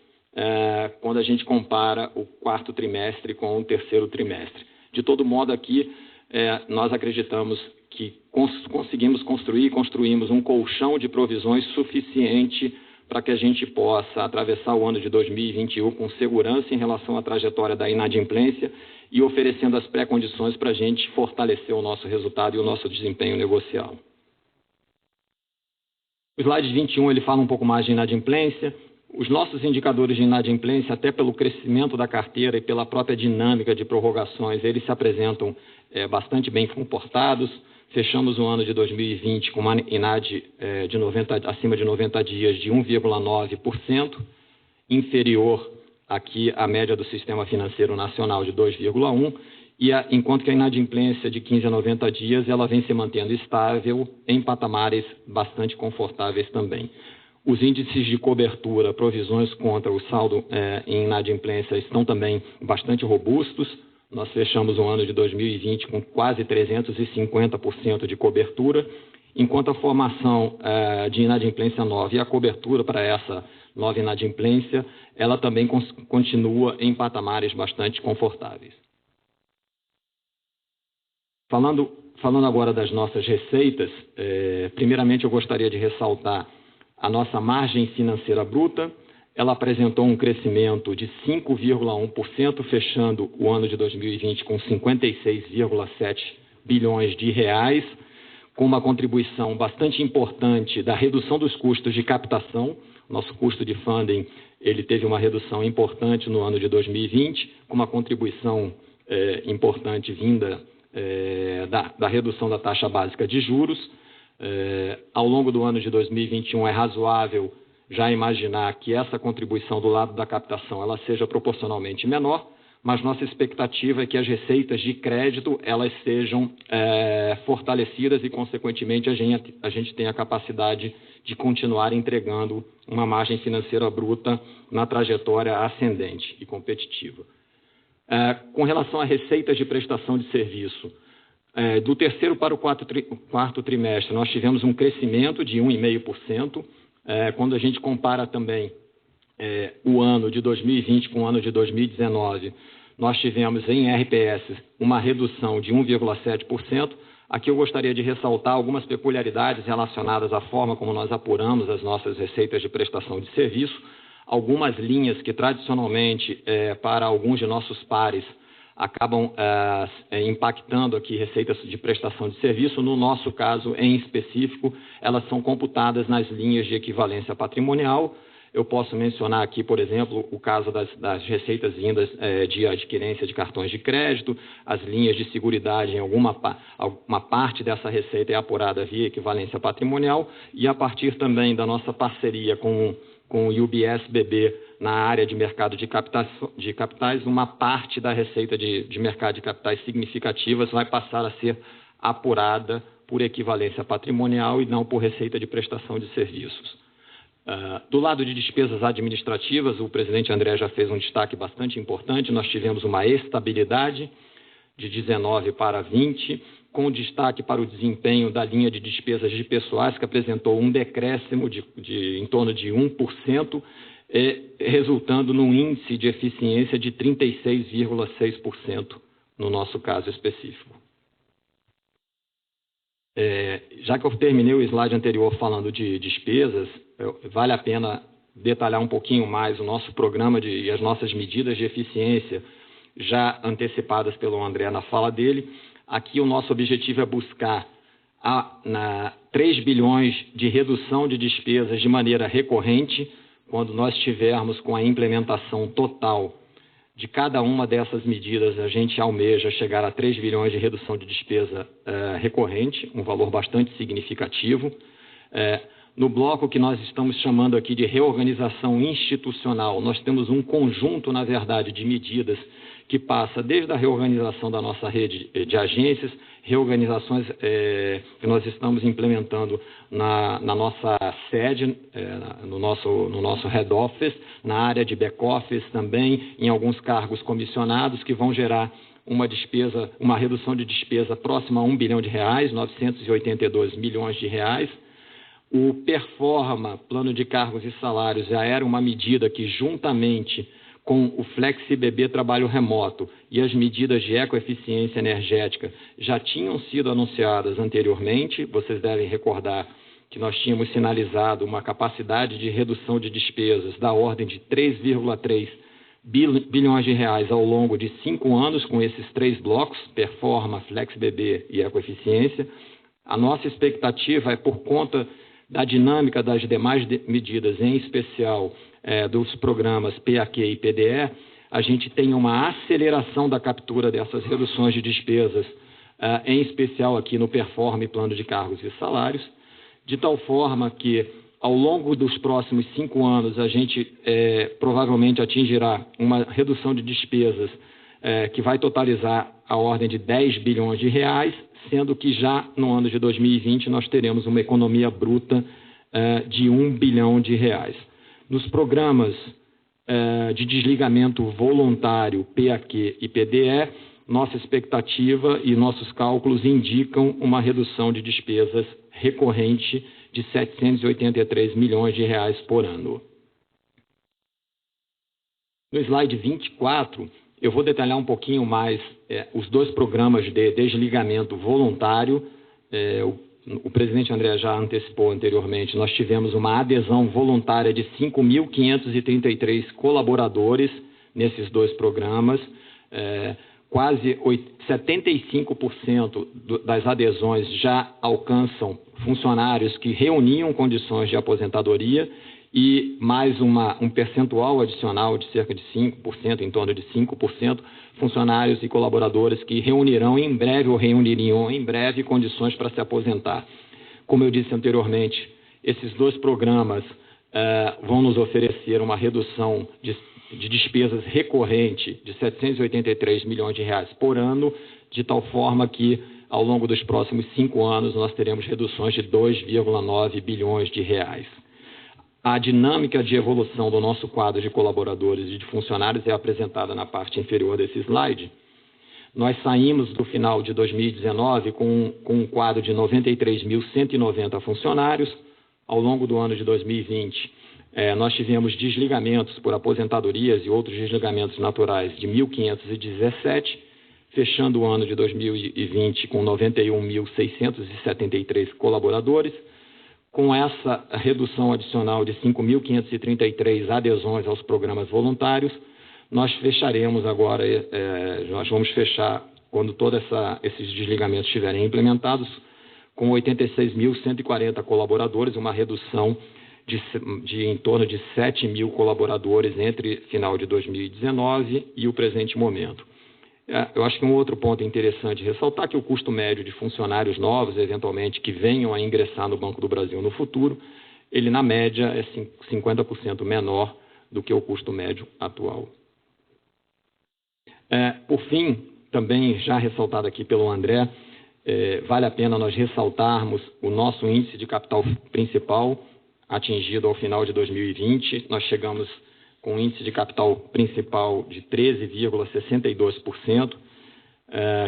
[SPEAKER 3] quando a gente compara o quarto trimestre com o terceiro trimestre. De todo modo, aqui nós acreditamos que conseguimos construímos um colchão de provisões suficiente para que a gente possa atravessar o ano de 2021 com segurança em relação à trajetória da inadimplência e oferecendo as pré-condições para a gente fortalecer o nosso resultado e o nosso desempenho negocial. O slide 21 ele fala um pouco mais de inadimplência. Os nossos indicadores de inadimplência, até pelo crescimento da carteira e pela própria dinâmica de prorrogações, eles se apresentam bastante bem comportados. Fechamos o ano de 2020 com uma INAD acima de 90 dias de 1,9%, inferior aqui à média do Sistema Financeiro Nacional de 2,1%, enquanto que a inadimplência de 15 a 90 dias ela vem se mantendo estável em patamares bastante confortáveis também. Os índices de cobertura, provisões contra o saldo em inadimplência estão também bastante robustos. Nós fechamos o ano de 2020 com quase 350% de cobertura, enquanto a formação de inadimplência nova e a cobertura para essa nova inadimplência, ela também continua em patamares bastante confortáveis. Falando agora das nossas receitas, primeiramente eu gostaria de ressaltar a nossa margem financeira bruta. Ela apresentou um crescimento de 5,1%, fechando o ano de 2020 com 56,7 bilhões de reais, com uma contribuição bastante importante da redução dos custos de captação. Nosso custo de funding ele teve uma redução importante no ano de 2020, com uma contribuição importante vinda da redução da taxa básica de juros. Ao longo do ano de 2021 é razoável já imaginar que essa contribuição do lado da captação ela seja proporcionalmente menor, mas nossa expectativa é que as receitas de crédito elas sejam fortalecidas e, consequentemente, a gente tenha a capacidade de continuar entregando uma margem financeira bruta na trajetória ascendente e competitiva. Com relação a receitas de prestação de serviço, do terceiro para o quarto trimestre, nós tivemos um crescimento de 1,5%. Quando a gente compara também o ano de 2020 com o ano de 2019, nós tivemos em RPS uma redução de 1,7%. Aqui eu gostaria de ressaltar algumas peculiaridades relacionadas à forma como nós apuramos as nossas receitas de prestação de serviço. Algumas linhas que tradicionalmente, para alguns de nossos pares, acabam impactando aqui receitas de prestação de serviço. No nosso caso, em específico, elas são computadas nas linhas de equivalência patrimonial. Eu posso mencionar aqui, por exemplo, o caso das receitas vindas de adquirência de cartões de crédito, as linhas de seguridade, uma parte dessa receita é apurada via equivalência patrimonial, e a partir também da nossa parceria com o UBS BB na área de mercado de capitais, uma parte da receita de mercado de capitais significativas vai passar a ser apurada por equivalência patrimonial e não por receita de prestação de serviços. Do lado de despesas administrativas, o presidente André já fez um destaque bastante importante. Nós tivemos uma estabilidade de 19 para 20, com destaque para o desempenho da linha de despesas de pessoais, que apresentou um decréscimo em torno de 1%, resultando num índice de eficiência de 36,6% no nosso caso específico. Já que eu terminei o slide anterior falando de despesas, vale a pena detalhar um pouquinho mais o nosso programa e as nossas medidas de eficiência já antecipadas pelo André na fala dele. Aqui o nosso objetivo é buscar 3 bilhões de redução de despesas de maneira recorrente, quando nós estivermos com a implementação total de cada uma dessas medidas, a gente almeja chegar a 3 bilhões de redução de despesa recorrente, um valor bastante significativo. No bloco que nós estamos chamando aqui de reorganização institucional, nós temos um conjunto, na verdade, de medidas que passa desde a reorganização da nossa rede de agências reorganizações que nós estamos implementando na nossa sede, no nosso head office, na área de back office também, em alguns cargos comissionados que vão gerar uma redução de despesa próxima a R$1 bilhão, 982 milhões de reais. O Performa, plano de cargos e salários, já era uma medida que, juntamente com o FlexiBB trabalho remoto e as medidas de ecoeficiência energética, já tinham sido anunciadas anteriormente. Vocês devem recordar que nós tínhamos sinalizado uma capacidade de redução de despesas da ordem de 3,3 bilhões de reais ao longo de 5 anos com esses 3 blocos, Performa, FlexiBB e ecoeficiência. A nossa expectativa é, por conta da dinâmica das demais medidas, em especial dos programas PAQ e PDE, a gente tem uma aceleração da captura dessas reduções de despesas, em especial aqui no Performa e plano de cargos e salários, de tal forma que, ao longo dos próximos 5 anos, a gente provavelmente atingirá uma redução de despesas que vai totalizar a ordem de 10 bilhões de reais, sendo que já no ano de 2020 nós teremos uma economia bruta de 1 bilhão de reais. Nos programas de desligamento voluntário PAQ e PDE, nossa expectativa e nossos cálculos indicam uma redução de despesas recorrente de 783 milhões de reais por ano. No slide 24, eu vou detalhar um pouquinho mais os 2 programas de desligamento voluntário. O presidente André já antecipou anteriormente, nós tivemos uma adesão voluntária de 5.533 colaboradores nesses 2 programas. Quase 75% das adesões já alcançam funcionários que reuniam condições de aposentadoria e mais um percentual adicional de cerca de 5%, em torno de 5%, funcionários e colaboradores que reunirão em breve ou reuniriam em breve condições para se aposentar. Como eu disse anteriormente, esses 2 programas vão nos oferecer uma redução de despesas recorrente de 783 milhões de reais por ano, de tal forma que, ao longo dos próximos 5 anos, nós teremos reduções de 2,9 bilhões de reais. A dinâmica de evolução do nosso quadro de colaboradores e de funcionários é apresentada na parte inferior desse slide. Nós saímos do final de 2019 com um quadro de 93.190 funcionários. Ao longo do ano de 2020, nós tivemos desligamentos por aposentadorias e outros desligamentos naturais de 1.517, fechando o ano de 2020 com 91.673 colaboradores. Com essa redução adicional de 5.533 adesões aos programas voluntários, nós fecharemos agora, nós vamos fechar, quando todos esses desligamentos estiverem implementados, com 86.140 colaboradores, uma redução de em torno de 7 mil colaboradores entre final de 2019 e o presente momento. Eu acho que um outro ponto interessante ressaltar que o custo médio de funcionários novos, eventualmente, que venham a ingressar no Banco do Brasil no futuro, ele, na média, é 50% menor do que o custo médio atual. Por fim, também já ressaltado aqui pelo André, vale a pena nós ressaltarmos o nosso índice de capital principal atingido ao final de 2020. Nós chegamos com um índice de capital principal de 13,62%,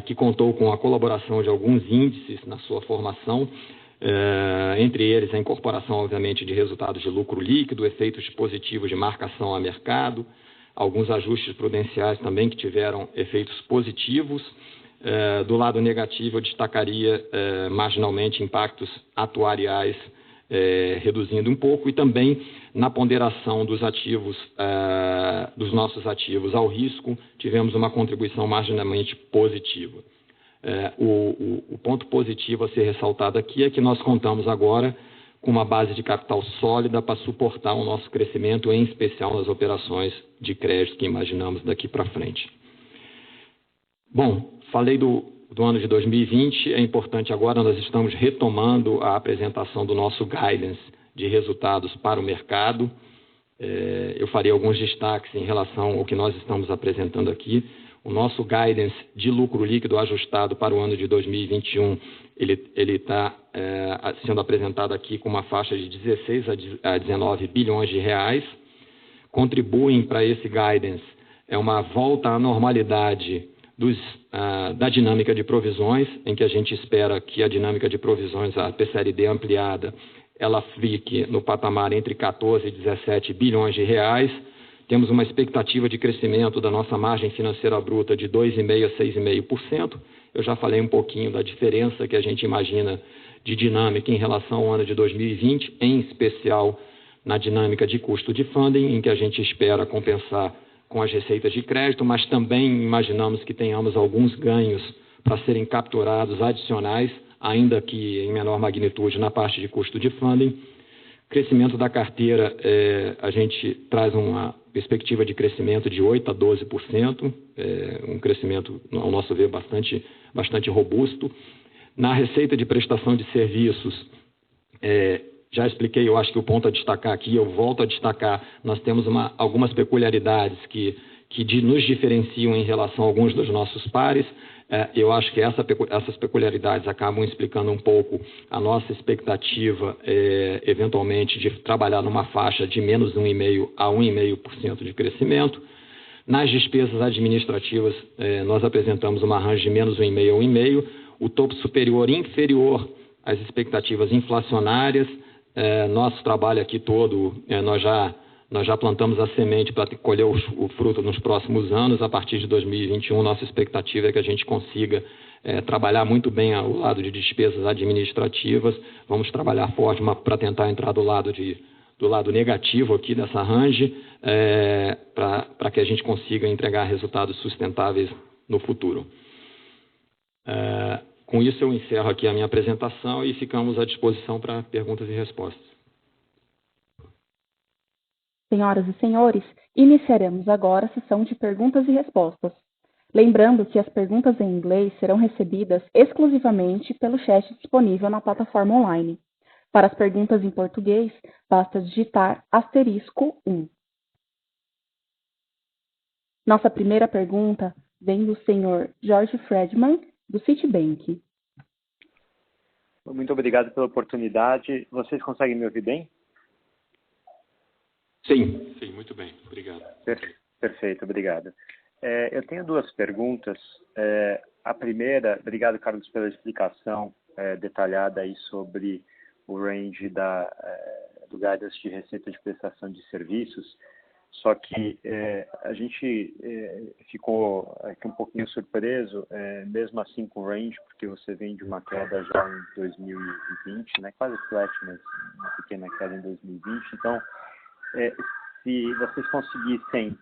[SPEAKER 3] que contou com a colaboração de alguns índices na sua formação, entre eles a incorporação, obviamente, de resultados de lucro líquido, efeitos positivos de marcação a mercado, alguns ajustes prudenciais também que tiveram efeitos positivos. Do lado negativo, eu destacaria marginalmente impactos atuariais, reduzindo um pouco, e também na ponderação dos ativos, dos nossos ativos ao risco, tivemos uma contribuição marginalmente positiva. O ponto positivo a ser ressaltado aqui é que nós contamos agora com uma base de capital sólida para suportar o nosso crescimento, em especial nas operações de crédito que imaginamos daqui para frente. Bom, falei do ano de 2020, é importante agora, nós estamos retomando a apresentação do nosso guidance de resultados para o mercado. Eu farei alguns destaques em relação ao que nós estamos apresentando aqui. O nosso guidance de lucro líquido ajustado para o ano de 2021, ele está sendo apresentado aqui com uma faixa de 16 a 19 bilhões de reais. Contribuem para esse guidance uma volta à normalidade da dinâmica de provisões, em que a gente espera que a dinâmica de provisões, a PCLD ampliada, ela fique no patamar entre 14 e 17 bilhões de reais. Temos uma expectativa de crescimento da nossa margem financeira bruta de 2,5% a 6,5%. Eu já falei um pouquinho da diferença que a gente imagina de dinâmica em relação ao ano de 2020, em especial na dinâmica de custo de funding, em que a gente espera compensar com as receitas de crédito, mas também imaginamos que tenhamos alguns ganhos para serem capturados adicionais, ainda que em menor magnitude na parte de custo de funding. Crescimento da carteira, a gente traz uma perspectiva de crescimento de 8% a 12%, um crescimento, ao nosso ver, bastante robusto. Na receita de prestação de serviços, já expliquei, eu acho que o ponto a destacar aqui, eu volto a destacar, nós temos algumas peculiaridades que nos diferenciam em relação a alguns dos nossos pares. Eu acho que essas peculiaridades acabam explicando um pouco a nossa expectativa, eventualmente, de trabalhar numa faixa de menos 1,5% a 1,5% de crescimento. Nas despesas administrativas, nós apresentamos uma range de menos 1,5% a 1,5%, o topo superior inferior às expectativas inflacionárias. Nosso trabalho aqui todo, nós já plantamos a semente para colher o fruto nos próximos anos. A partir de 2021, nossa expectativa é que a gente consiga trabalhar muito bem ao lado de despesas administrativas. Vamos trabalhar forte para tentar entrar do lado negativo aqui dessa range, para que a gente consiga entregar resultados sustentáveis no futuro. Com isso, eu encerro aqui a minha apresentação e ficamos à disposição para perguntas e respostas.
[SPEAKER 1] Senhoras e senhores, iniciaremos agora a sessão de perguntas e respostas. Lembrando que as perguntas em inglês serão recebidas exclusivamente pelo chat disponível na plataforma online. Para as perguntas em português, basta digitar *1. Nossa primeira pergunta vem do senhor Jorge Fredman, do Citibank.
[SPEAKER 4] Muito obrigado pela oportunidade. Vocês conseguem me ouvir bem?
[SPEAKER 3] Sim.
[SPEAKER 2] Sim, muito bem. Obrigado.
[SPEAKER 4] Perfeito, obrigado. Eu tenho duas perguntas. A primeira, obrigado, Carlos, pela explicação detalhada aí sobre o range do guidance de receita de prestação de serviços. Só que a gente ficou aqui um pouquinho surpreso, mesmo assim com o range, porque você vem de uma queda já em 2020, né? Quase flat, mas uma pequena queda em 2020. Então, se vocês conseguissem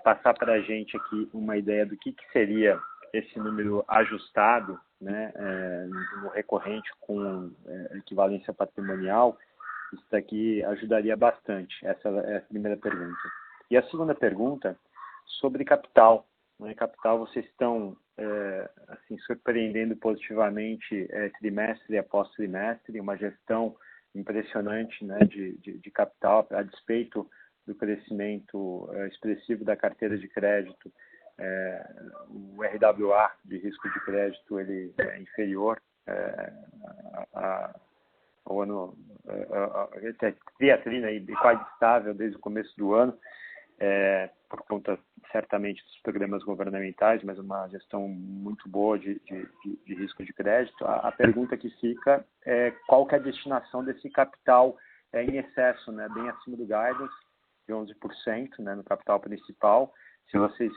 [SPEAKER 4] passar para a gente aqui uma ideia do que seria esse número ajustado, né, no recorrente com equivalência patrimonial, isso daqui ajudaria bastante. Essa é a primeira pergunta. E a segunda pergunta, sobre capital. Né? Capital, vocês estão assim, surpreendendo positivamente trimestre após trimestre, uma gestão impressionante, né, de capital, a despeito do crescimento expressivo da carteira de crédito. O RWA de risco de crédito ele é inferior ao ano triatrina e quase estável desde o começo do ano, por conta certamente dos programas governamentais, mas uma gestão muito boa de risco de crédito. A pergunta que fica é qual que é a destinação desse capital em excesso, né, bem acima do guidance de 11%, né, no capital principal. Se vocês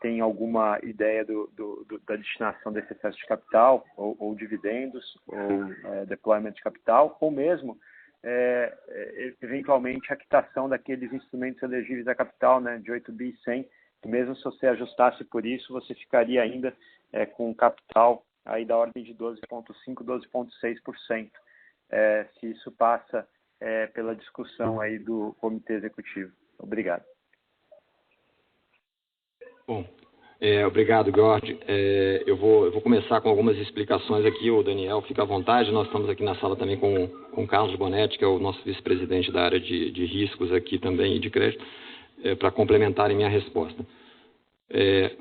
[SPEAKER 4] têm alguma ideia da destinação desse excesso de capital, ou dividendos, ou deployment de capital, ou mesmo, eventualmente, a quitação daqueles instrumentos elegíveis a capital, né, de 8 bi e 100, que mesmo se você ajustasse por isso, você ficaria ainda com capital aí da ordem de 12,5%, 12,6%. Se isso passa pela discussão aí do Comitê Executivo. Obrigado.
[SPEAKER 3] Bom, obrigado, Jorge. Eu vou começar com algumas explicações aqui. O Daniel, fica à vontade. Nós estamos aqui na sala também com o Carlos Bonetti, que é o nosso vice-presidente da área de riscos aqui também e de crédito, para complementarem minha resposta.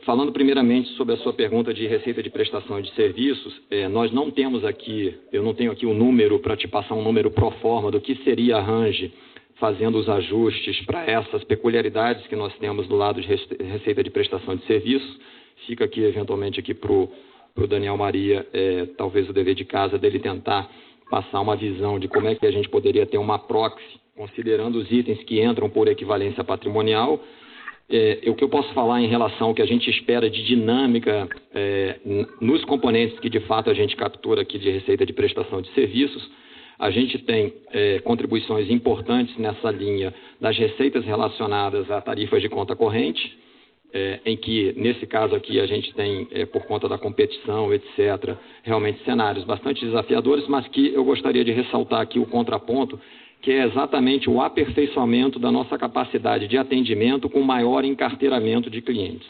[SPEAKER 3] Falando primeiramente sobre a sua pergunta de receita de prestação de serviços, nós não temos aqui, eu não tenho aqui o número para te passar um número pro forma do que seria a Range fazendo os ajustes para essas peculiaridades que nós temos do lado de receita de prestação de serviços. Fica aqui eventualmente aqui para o Daniel Maria, talvez o dever de casa dele tentar passar uma visão de como é que a gente poderia ter uma proxy, considerando os itens que entram por equivalência patrimonial. O que eu posso falar em relação ao que a gente espera de dinâmica nos componentes que de fato a gente captura aqui de receita de prestação de serviços, a gente tem contribuições importantes nessa linha das receitas relacionadas a tarifas de conta corrente, em que, nesse caso aqui, a gente tem, por conta da competição, etc., realmente cenários bastante desafiadores, mas que eu gostaria de ressaltar aqui o contraponto, que é exatamente o aperfeiçoamento da nossa capacidade de atendimento com maior encarteiramento de clientes.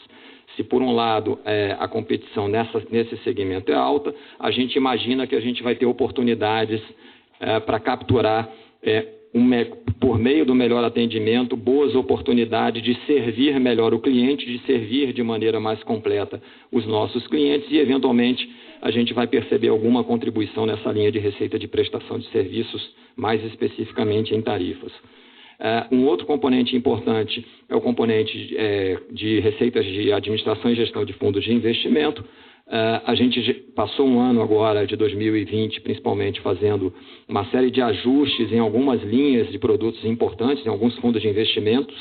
[SPEAKER 3] Se, por um lado, a competição nesse segmento é alta, a gente imagina que a gente vai ter oportunidades para capturar, por meio do melhor atendimento, boas oportunidades de servir melhor o cliente, de servir de maneira mais completa os nossos clientes e, eventualmente, a gente vai perceber alguma contribuição nessa linha de receita de prestação de serviços, mais especificamente em tarifas. Um outro componente importante é o componente de receitas de administração e gestão de fundos de investimento. A gente passou um ano agora, de 2020, principalmente, fazendo uma série de ajustes em algumas linhas de produtos importantes, em alguns fundos de investimentos,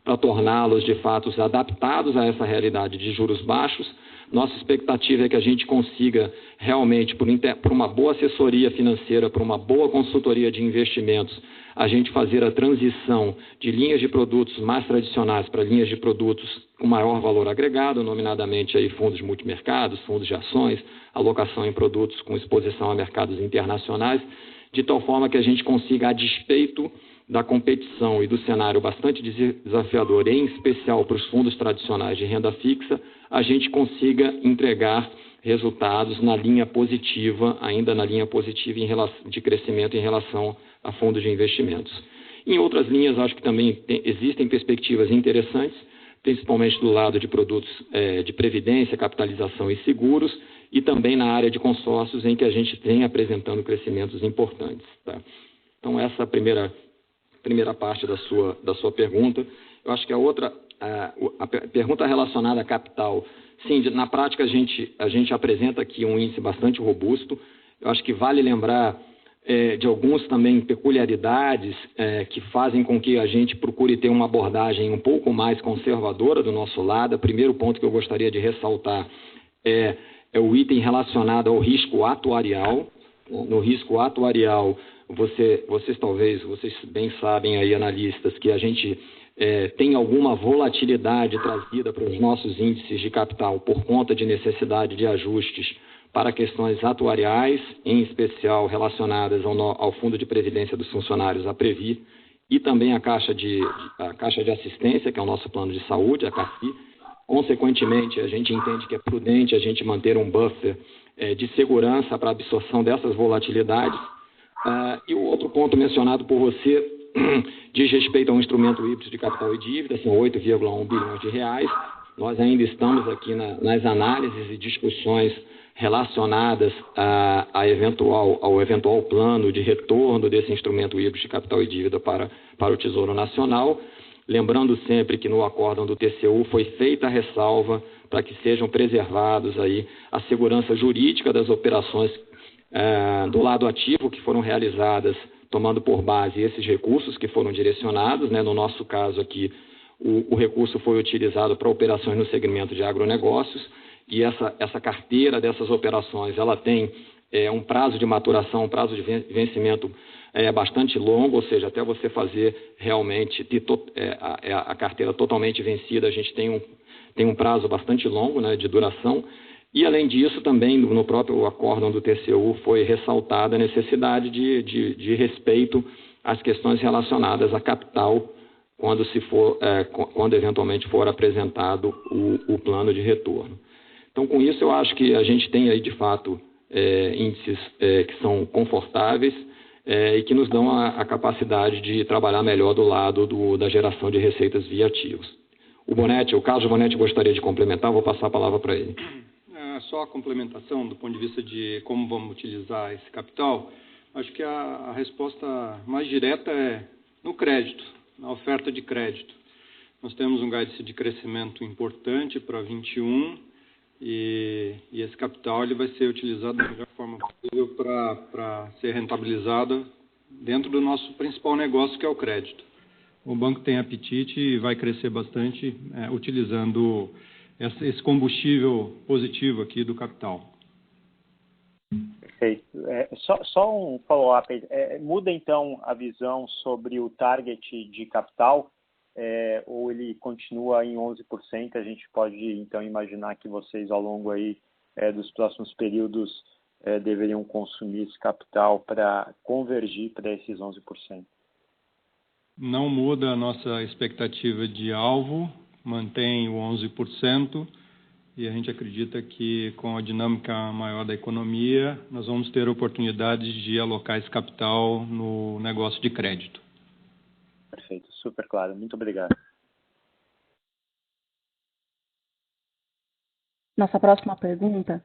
[SPEAKER 3] para torná-los, de fato, adaptados a essa realidade de juros baixos. Nossa expectativa é que a gente consiga realmente, por uma boa assessoria financeira, por uma boa consultoria de investimentos, a gente fazer a transição de linhas de produtos mais tradicionais para linhas de produtos com maior valor agregado, nominadamente aí fundos multimercados, fundos de ações, alocação em produtos com exposição a mercados internacionais, de tal forma que a gente consiga, a despeito da competição e do cenário bastante desafiador, em especial para os fundos tradicionais de renda fixa, a gente consiga entregar resultados na linha positiva, ainda na linha positiva de crescimento em relação a fundos de investimentos. Em outras linhas, acho que também existem perspectivas interessantes, principalmente do lado de produtos de previdência, capitalização e seguros, e também na área de consórcios, em que a gente vem apresentando crescimentos importantes. Tá? Então, essa é a primeira parte da sua pergunta. Eu acho que a pergunta relacionada a capital, sim, na prática a gente apresenta aqui um índice bastante robusto. Eu acho que vale lembrar de algumas também peculiaridades que fazem com que a gente procure ter uma abordagem um pouco mais conservadora do nosso lado. O primeiro ponto que eu gostaria de ressaltar é o item relacionado ao risco atuarial. No risco atuarial, vocês bem sabem aí, analistas, que a gente tem alguma volatilidade trazida para os nossos índices de capital por conta de necessidade de ajustes para questões atuariais, em especial relacionadas ao Fundo de Previdência dos Funcionários, a Previ, e também a Caixa de Assistência, que é o nosso plano de saúde, a CAFI. Consequentemente, a gente entende que é prudente a gente manter um buffer de segurança para a absorção dessas volatilidades. E o outro ponto mencionado por você diz respeito a um instrumento híbrido de capital e dívida, são 8,1 bilhões de reais. Nós ainda estamos aqui nas análises e discussões relacionadas ao eventual plano de retorno desse instrumento híbrido de capital e dívida para o Tesouro Nacional. Lembrando sempre que no acórdão do TCU foi feita a ressalva para que sejam preservados aí a segurança jurídica das operações do lado ativo que foram realizadas, tomando por base esses recursos que foram direcionados, né? No nosso caso aqui, o recurso foi utilizado para operações no segmento de agronegócios, e essa carteira dessas operações, ela tem um prazo de maturação, um prazo de vencimento bastante longo, ou seja, até você fazer realmente a carteira totalmente vencida, a gente tem um prazo bastante longo, né, de duração. E, além disso, também no próprio acórdão do TCU foi ressaltada a necessidade de respeito às questões relacionadas a capital quando eventualmente for apresentado o plano de retorno. Então, com isso, eu acho que a gente tem aí, de fato, índices que são confortáveis e que nos dão a capacidade de trabalhar melhor do lado da geração de receitas via ativos. O Carlos Bonetti gostaria de complementar, vou passar a palavra para ele.
[SPEAKER 5] Só a complementação do ponto de vista de como vamos utilizar esse capital, acho que a resposta mais direta é no crédito, na oferta de crédito. Nós temos um guidance de crescimento importante para 21 e esse capital ele vai ser utilizado da melhor forma possível para ser rentabilizado dentro do nosso principal negócio, que é o crédito. O banco tem apetite e vai crescer bastante utilizando esse combustível positivo aqui do capital.
[SPEAKER 4] Perfeito. Só um follow-up. Muda, então, a visão sobre o target de capital ou ele continua em 11%? A gente pode, então, imaginar que vocês, ao longo aí, dos próximos períodos, deveriam consumir esse capital para convergir para esses 11%.
[SPEAKER 5] Não muda a nossa expectativa de alvo, mantém o 11%, e a gente acredita que com a dinâmica maior da economia, nós vamos ter oportunidades de alocar esse capital no negócio de crédito.
[SPEAKER 4] Perfeito, super claro. Muito obrigado.
[SPEAKER 1] Nossa próxima pergunta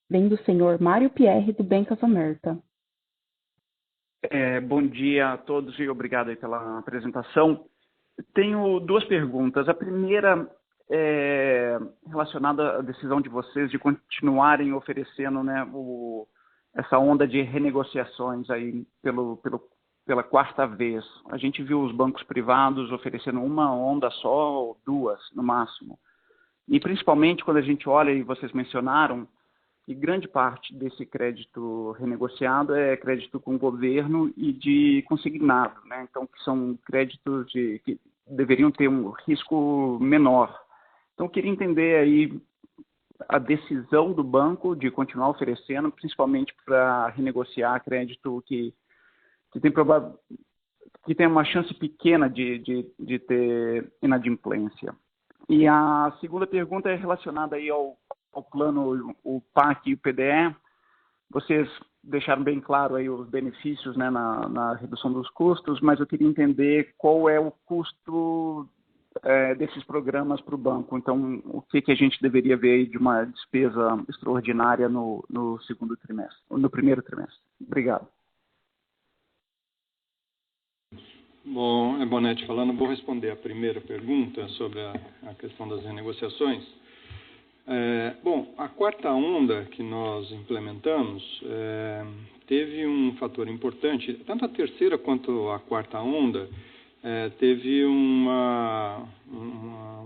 [SPEAKER 1] vem do senhor Mário Pierre, do Bank of America.
[SPEAKER 6] Bom dia a todos e obrigado aí pela apresentação. Tenho duas perguntas. A primeira é relacionada à decisão de vocês de continuarem oferecendo, né, essa onda de renegociações aí pela quarta vez. A gente viu os bancos privados oferecendo uma onda só ou duas no máximo. E principalmente quando a gente olha, e vocês mencionaram, e grande parte desse crédito renegociado é crédito com o governo e de consignado, né? Então, que são créditos que deveriam ter um risco menor. Então, eu queria entender aí a decisão do banco de continuar oferecendo, principalmente para renegociar crédito que tem uma chance pequena de ter inadimplência. E a segunda pergunta é relacionada aí ao plano, o PAC e o PDE. Vocês deixaram bem claro aí os benefícios, né, na redução dos custos, mas eu queria entender qual é o custo desses programas para o banco. Então, o que a gente deveria ver aí de uma despesa extraordinária no primeiro trimestre? Obrigado.
[SPEAKER 5] Bom, Bonetti falando, vou responder a primeira pergunta sobre a questão das renegociações. Bom, a quarta onda que nós implementamos teve um fator importante, tanto a terceira quanto a quarta onda teve um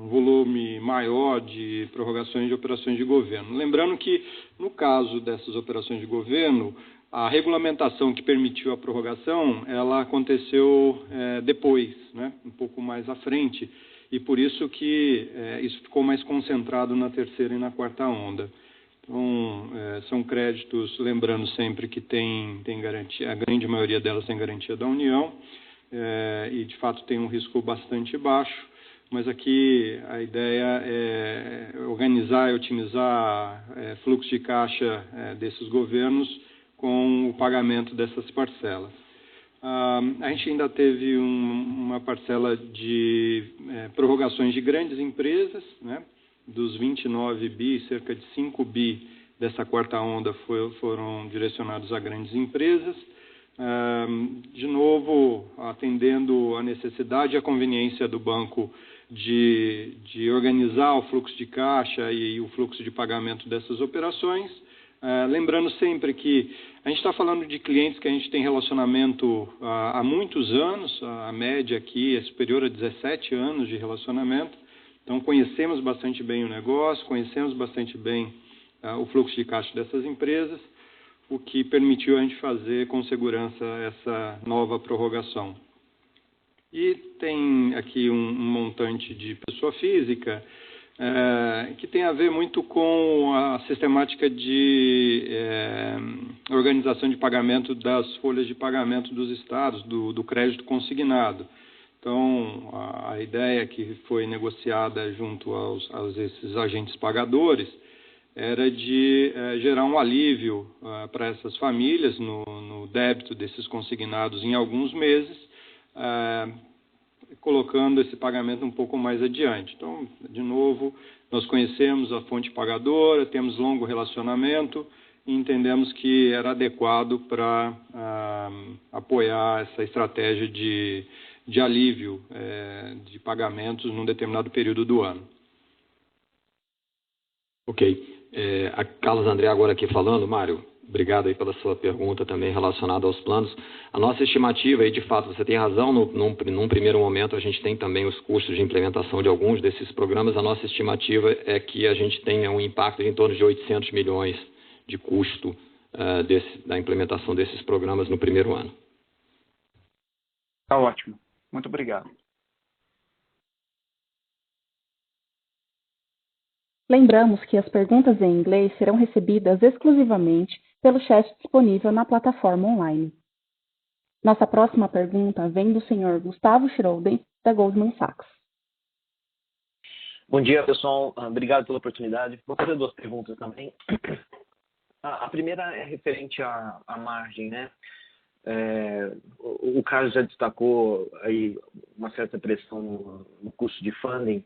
[SPEAKER 5] volume maior de prorrogações de operações de governo. Lembrando que, no caso dessas operações de governo, a regulamentação que permitiu a prorrogação, ela aconteceu depois, né, um pouco mais à frente, e por isso que isso ficou mais concentrado na terceira e na quarta onda. Então, são créditos, lembrando sempre que tem garantia, a grande maioria delas tem garantia da União, e de fato tem um risco bastante baixo, mas aqui a ideia é organizar e otimizar fluxo de caixa desses governos com o pagamento dessas parcelas. A gente ainda teve uma parcela de prorrogações de grandes empresas, né? Dos 29 bi, cerca de 5 bi dessa quarta onda foram direcionados a grandes empresas, de novo atendendo a necessidade e a conveniência do banco de organizar o fluxo de caixa e o fluxo de pagamento dessas operações. Lembrando sempre que a gente está falando de clientes que a gente tem relacionamento há muitos anos, a média aqui é superior a 17 anos de relacionamento, então conhecemos bastante bem o negócio, conhecemos bastante bem o fluxo de caixa dessas empresas, o que permitiu a gente fazer com segurança essa nova prorrogação. E tem aqui um montante de pessoa física, que tem a ver muito com a sistemática de organização de pagamento das folhas de pagamento dos estados, do crédito consignado. Então, a ideia que foi negociada junto aos esses agentes pagadores era de gerar um alívio para essas famílias no débito desses consignados em alguns meses, colocando esse pagamento um pouco mais adiante. Então, de novo, nós conhecemos a fonte pagadora, temos longo relacionamento e entendemos que era adequado para apoiar essa estratégia de alívio de pagamentos num determinado período do ano.
[SPEAKER 3] Ok. A Carlos André agora aqui falando, Mário, obrigado aí pela sua pergunta também relacionada aos planos. A nossa estimativa, e de fato você tem razão, num primeiro momento a gente tem também os custos de implementação de alguns desses programas. A nossa estimativa é que a gente tenha um impacto de em torno de 800 milhões de custo da implementação desses programas no primeiro ano.
[SPEAKER 6] Tá ótimo. Muito obrigado.
[SPEAKER 1] Lembramos que as perguntas em inglês serão recebidas exclusivamente pelo chat disponível na plataforma online. Nossa próxima pergunta vem do senhor Gustavo Schroden, da Goldman Sachs.
[SPEAKER 7] Bom dia, pessoal. Obrigado pela oportunidade. Vou fazer 2 perguntas também. A primeira é referente à margem, né? O Carlos já destacou aí uma certa pressão no custo de funding.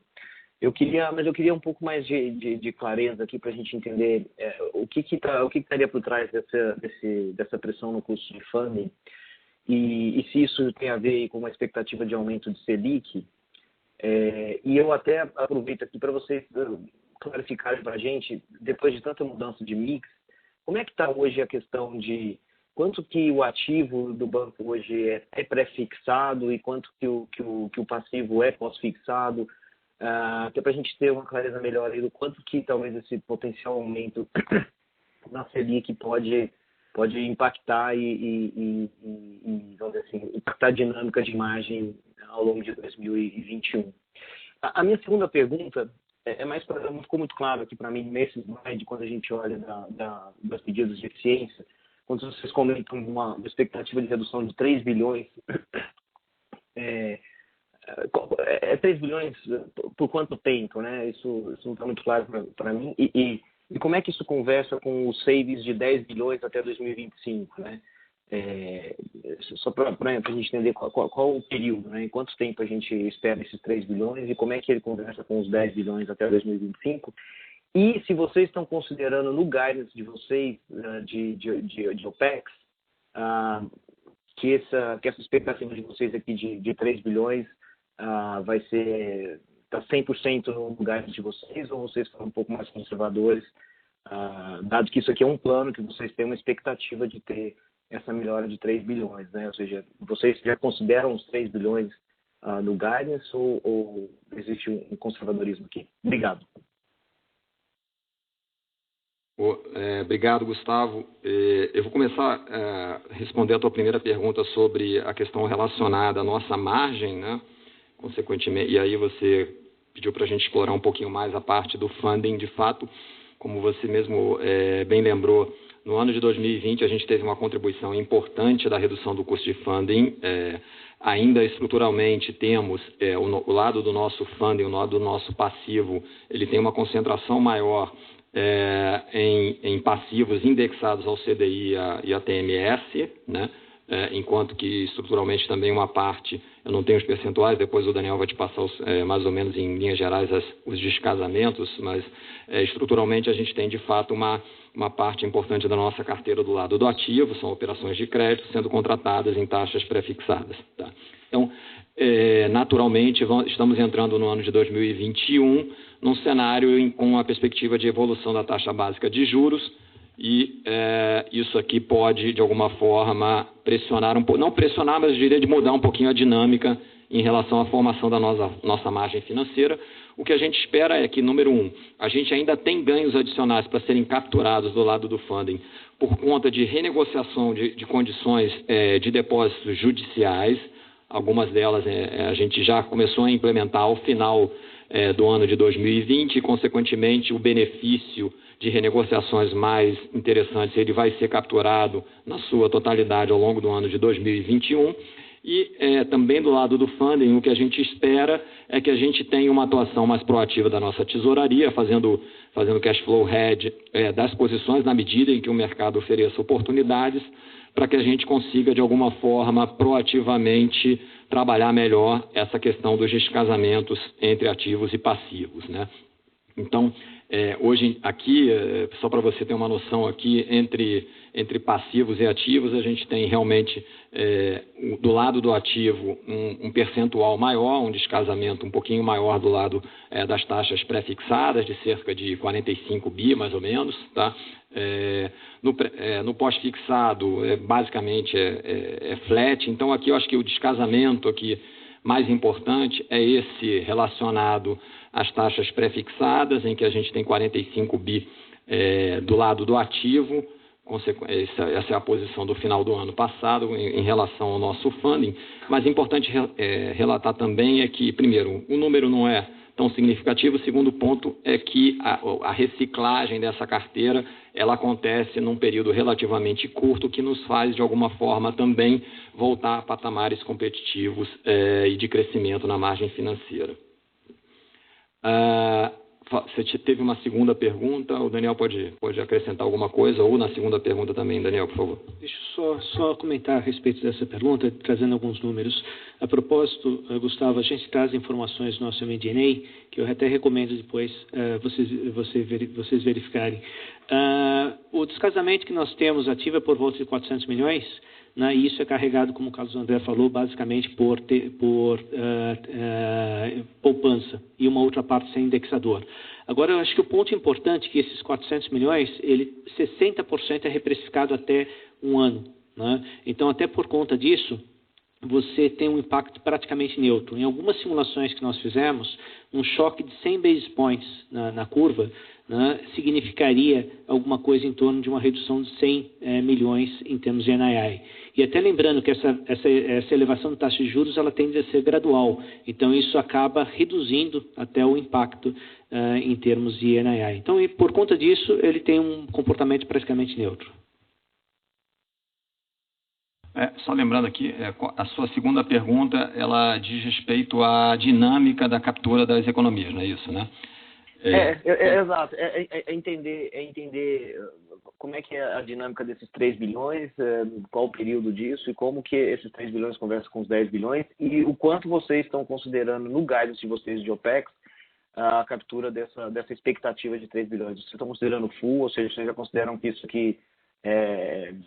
[SPEAKER 7] Eu queria um pouco mais de clareza aqui para a gente entender o que estaria por trás dessa pressão no custo de funding e se isso tem a ver com uma expectativa de aumento de Selic. E eu até aproveito aqui para vocês clarificarem para a gente, depois de tanta mudança de mix, como é que está hoje a questão de quanto que o ativo do banco hoje é pré-fixado e quanto que o passivo é pós-fixado, até para a gente ter uma clareza melhor aí do quanto que talvez esse potencial aumento na Selic pode impactar e vamos dizer assim, impactar a dinâmica de margem ao longo de 2021. A minha segunda pergunta ficou muito claro aqui para mim nesse slide, quando a gente olha das medidas de eficiência, quando vocês comentam uma expectativa de redução de 3 bilhões, 3 bilhões por quanto tempo, né? Isso não está muito claro para mim. E como é que isso conversa com os savings de 10 bilhões até 2025, né? Só para a gente entender qual o período, né? Em quanto tempo a gente espera esses 3 bilhões e como é que ele conversa com os 10 bilhões até 2025. E se vocês estão considerando no guidance de vocês de OPEX, que essa expectativa de vocês aqui de 3 bilhões vai ser 100% no guidance de vocês, ou vocês estão um pouco mais conservadores, dado que isso aqui é um plano que vocês têm uma expectativa de ter essa melhora de 3 bilhões, né? Ou seja, vocês já consideram os 3 bilhões no guidance ou existe um conservadorismo aqui? Obrigado.
[SPEAKER 3] Obrigado, Gustavo. Eu vou começar a responder a tua primeira pergunta sobre a questão relacionada à nossa margem, né? Consequentemente, e aí você pediu para a gente explorar um pouquinho mais a parte do funding. De fato, como você mesmo bem lembrou, no ano de 2020 a gente teve uma contribuição importante da redução do custo de funding. Ainda estruturalmente temos o lado do nosso funding, o lado do nosso passivo, ele tem uma concentração maior em passivos indexados ao CDI e a TMS, né? Enquanto que estruturalmente também uma parte, eu não tenho os percentuais, depois o Daniel vai te passar mais ou menos em linhas gerais os descasamentos, mas estruturalmente a gente tem de fato uma parte importante da nossa carteira do lado do ativo, são operações de crédito sendo contratadas em taxas pré-fixadas. Tá? Então, naturalmente, estamos entrando no ano de 2021 num cenário com a perspectiva de evolução da taxa básica de juros, e isso aqui pode, de alguma forma, pressionar um pouco, não pressionar, mas eu diria de mudar um pouquinho a dinâmica em relação à formação da nossa margem financeira. O que a gente espera é que, número 1, a gente ainda tem ganhos adicionais para serem capturados do lado do funding por conta de renegociação de condições de depósitos judiciais. Algumas delas a gente já começou a implementar ao final do ano de 2020 e, consequentemente, o benefício de renegociações mais interessantes ele vai ser capturado na sua totalidade ao longo do ano de 2021. E também do lado do funding, o que a gente espera é que a gente tenha uma atuação mais proativa da nossa tesouraria, fazendo cash flow hedge das posições na medida em que o mercado ofereça oportunidades, para que a gente consiga, de alguma forma, proativamente trabalhar melhor essa questão dos descasamentos entre ativos e passivos, né? Então, hoje aqui, só para você ter uma noção aqui, entre passivos e ativos, a gente tem realmente, do lado do ativo, um percentual maior, um descasamento um pouquinho maior do lado das taxas pré-fixadas, de cerca de 45 bi, mais ou menos, tá? No pós-fixado, basicamente é flat. Então, aqui eu acho que o descasamento aqui mais importante é esse relacionado às taxas pré-fixadas, em que a gente tem 45 bi do lado do ativo. Essa é a posição do final do ano passado em relação ao nosso funding. Mas importante relatar também é que, primeiro, o número não é tão significativo. O segundo ponto é que a reciclagem dessa carteira ela acontece num período relativamente curto, que nos faz, de alguma forma, também voltar a patamares competitivos e de crescimento na margem financeira. Você teve uma segunda pergunta, o Daniel pode acrescentar alguma coisa, ou na segunda pergunta também, Daniel, por favor.
[SPEAKER 8] Deixa eu só comentar a respeito dessa pergunta, trazendo alguns números. A propósito, Gustavo, a gente traz informações no nosso MD&A, que eu até recomendo depois vocês verificarem. O descasamento que nós temos ativo é por volta de 400 milhões, né, e isso é carregado, como o Carlos André falou, basicamente por poupança e uma outra parte sem indexador. Agora, eu acho que o ponto importante é que esses 400 milhões, 60% é reprecificado até um ano, né? Então, até por conta disso, você tem um impacto praticamente neutro. Em algumas simulações que nós fizemos, um choque de 100 basis points na curva, né, significaria alguma coisa em torno de uma redução de 100 milhões em termos de NII. E até lembrando que essa elevação de taxa de juros ela tende a ser gradual, então isso acaba reduzindo até o impacto em termos de NII. Então, e por conta disso, ele tem um comportamento praticamente neutro.
[SPEAKER 3] Só lembrando aqui, a sua segunda pergunta, ela diz respeito à dinâmica da captura das economias, não é isso, né?
[SPEAKER 7] Exato. É entender como é que é a dinâmica desses 3 bilhões, qual o período disso e como que esses 3 bilhões conversam com os 10 bilhões e o quanto vocês estão considerando no guidance de vocês de OPEX a captura dessa expectativa de 3 bilhões. Vocês estão considerando full, ou seja, vocês já consideram que isso aqui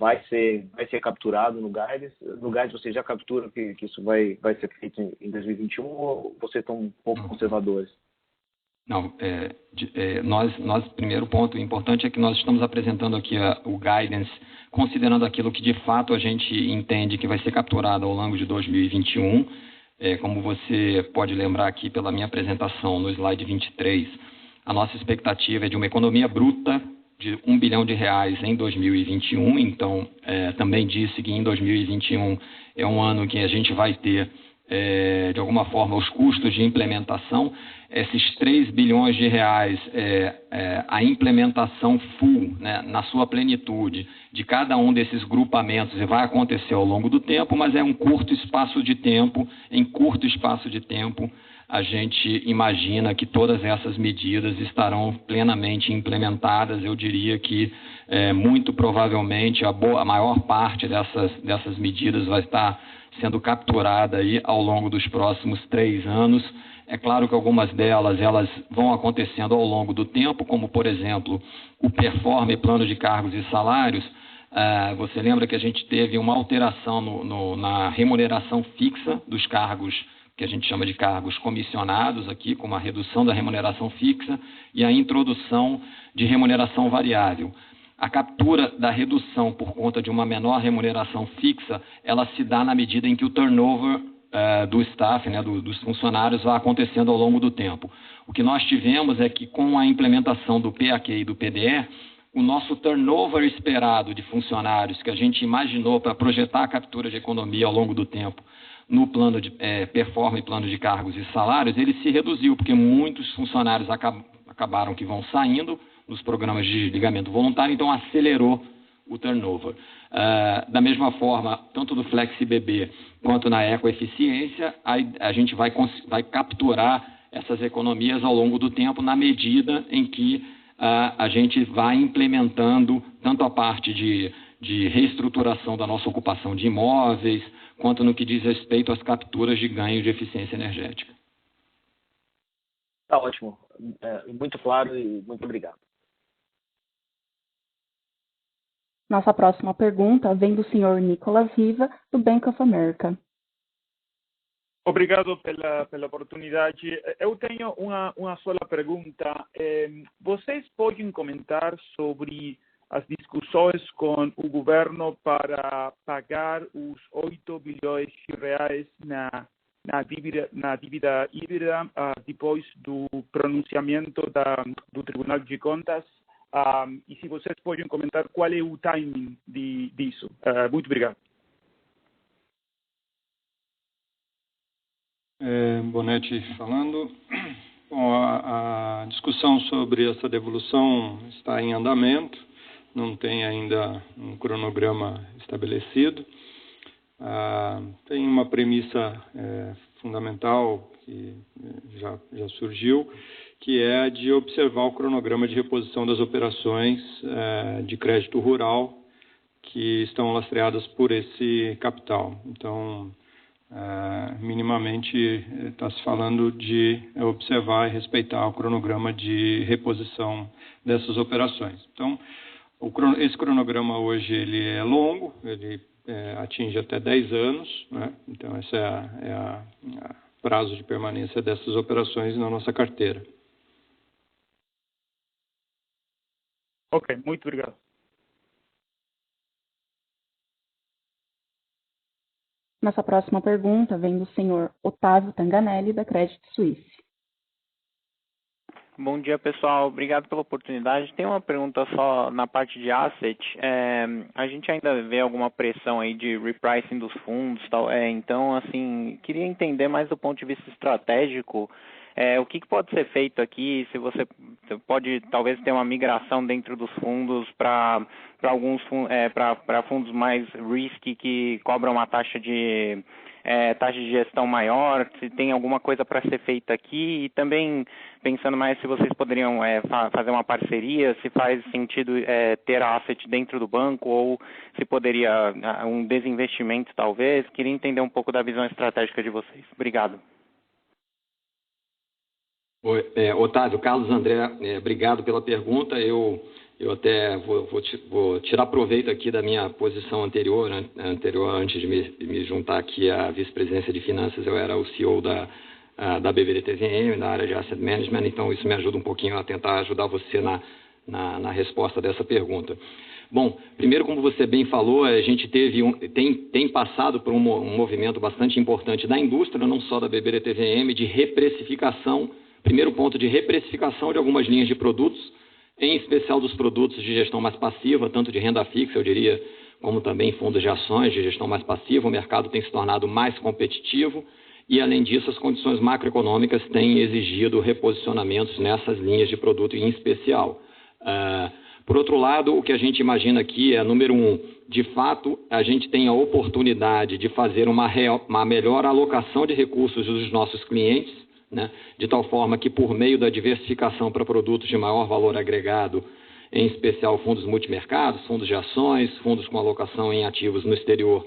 [SPEAKER 7] vai ser capturado no guidance? No guidance vocês já capturam que isso vai ser feito em 2021 ou vocês estão um pouco conservadores?
[SPEAKER 3] Não, nós, primeiro ponto importante é que nós estamos apresentando aqui o guidance, considerando aquilo que de fato a gente entende que vai ser capturado ao longo de 2021. Como você pode lembrar aqui pela minha apresentação no slide 23, a nossa expectativa é de uma economia bruta de R$1 bilhão em 2021. Então, também disse que em 2021 é um ano que a gente vai ter, de alguma forma, os custos de implementação. Esses R$3 bilhões, a implementação full, né, na sua plenitude, de cada um desses grupamentos, vai acontecer ao longo do tempo, mas é um curto espaço de tempo. Em curto espaço de tempo, a gente imagina que todas essas medidas estarão plenamente implementadas. Eu diria que, muito provavelmente, a maior parte dessas medidas vai estar sendo capturada aí ao longo dos próximos 3 anos. É claro que algumas delas elas vão acontecendo ao longo do tempo, como, por exemplo, o Performe Plano de Cargos e Salários. Você lembra que a gente teve uma alteração na remuneração fixa dos cargos, que a gente chama de cargos comissionados aqui, com uma redução da remuneração fixa e a introdução de remuneração variável. A captura da redução por conta de uma menor remuneração fixa, ela se dá na medida em que o turnover do staff, né, dos funcionários, vai acontecendo ao longo do tempo. O que nós tivemos é que, com a implementação do PAQ e do PDE, o nosso turnover esperado de funcionários, que a gente imaginou para projetar a captura de economia ao longo do tempo, no plano de Performe, plano de cargos e salários, ele se reduziu, porque muitos funcionários acabaram que vão saindo nos programas de desligamento voluntário, então acelerou o turnover. Da mesma forma, tanto no FlexiBB quanto na ecoeficiência, a gente vai capturar essas economias ao longo do tempo na medida em que a gente vai implementando tanto a parte de reestruturação da nossa ocupação de imóveis, quanto no que diz respeito às capturas de ganho de eficiência energética.
[SPEAKER 7] Tá ótimo. Muito claro e muito obrigado.
[SPEAKER 1] Nossa próxima pergunta vem do senhor Nicolas Riva, do Bank of America.
[SPEAKER 9] Obrigado pela oportunidade. Eu tenho uma só pergunta. Vocês podem comentar sobre as discussões com o governo para pagar os 8 bilhões de reais na dívida híbrida depois do pronunciamento do Tribunal de Contas? E se vocês podem comentar qual é o timing disso. Muito obrigado.
[SPEAKER 5] Bonetti falando. Bom, a discussão sobre essa devolução está em andamento, não tem ainda um cronograma estabelecido. Tem uma premissa fundamental que já surgiu, que é a de observar o cronograma de reposição das operações de crédito rural que estão lastreadas por esse capital. Então, minimamente está se falando de observar e respeitar o cronograma de reposição dessas operações. Então, esse cronograma hoje ele é longo, ele atinge até 10 anos, né? Então esse é o prazo de permanência dessas operações na nossa carteira.
[SPEAKER 9] Ok, muito obrigado.
[SPEAKER 1] Nossa próxima pergunta vem do senhor Otávio Tanganelli, da Credit Suisse.
[SPEAKER 10] Bom dia, pessoal. Obrigado pela oportunidade. Tem uma pergunta só na parte de asset. A gente ainda vê alguma pressão aí de repricing dos fundos, tal. Então, assim, queria entender mais do ponto de vista estratégico, o que pode ser feito aqui, se você pode talvez ter uma migração dentro dos fundos para alguns para fundos mais risky que cobram uma taxa de gestão maior, se tem alguma coisa para ser feita aqui, e também pensando mais se vocês poderiam fazer uma parceria, se faz sentido ter a asset dentro do banco ou se poderia um desinvestimento talvez. Queria entender um pouco da visão estratégica de vocês. Obrigado.
[SPEAKER 3] Otávio, Carlos André, obrigado pela pergunta. Eu até vou tirar proveito aqui da minha posição anterior, antes de me juntar aqui à vice-presidência de finanças. Eu era o CEO da BBDTVM, na área de Asset Management, então isso me ajuda um pouquinho a tentar ajudar você na resposta dessa pergunta. Bom, primeiro, como você bem falou, a gente tem passado por um movimento bastante importante da indústria, não só da BBDTVM, de reprecificação. Primeiro ponto, de reprecificação de algumas linhas de produtos, em especial dos produtos de gestão mais passiva, tanto de renda fixa, eu diria, como também fundos de ações de gestão mais passiva. O mercado tem se tornado mais competitivo e, além disso, as condições macroeconômicas têm exigido reposicionamentos nessas linhas de produto em especial. Por outro lado, o que a gente imagina aqui é, número um, de fato, a gente tem a oportunidade de fazer uma melhor alocação de recursos dos nossos clientes, né, de tal forma que, por meio da diversificação para produtos de maior valor agregado, em especial fundos multimercados, fundos de ações, fundos com alocação em ativos no exterior,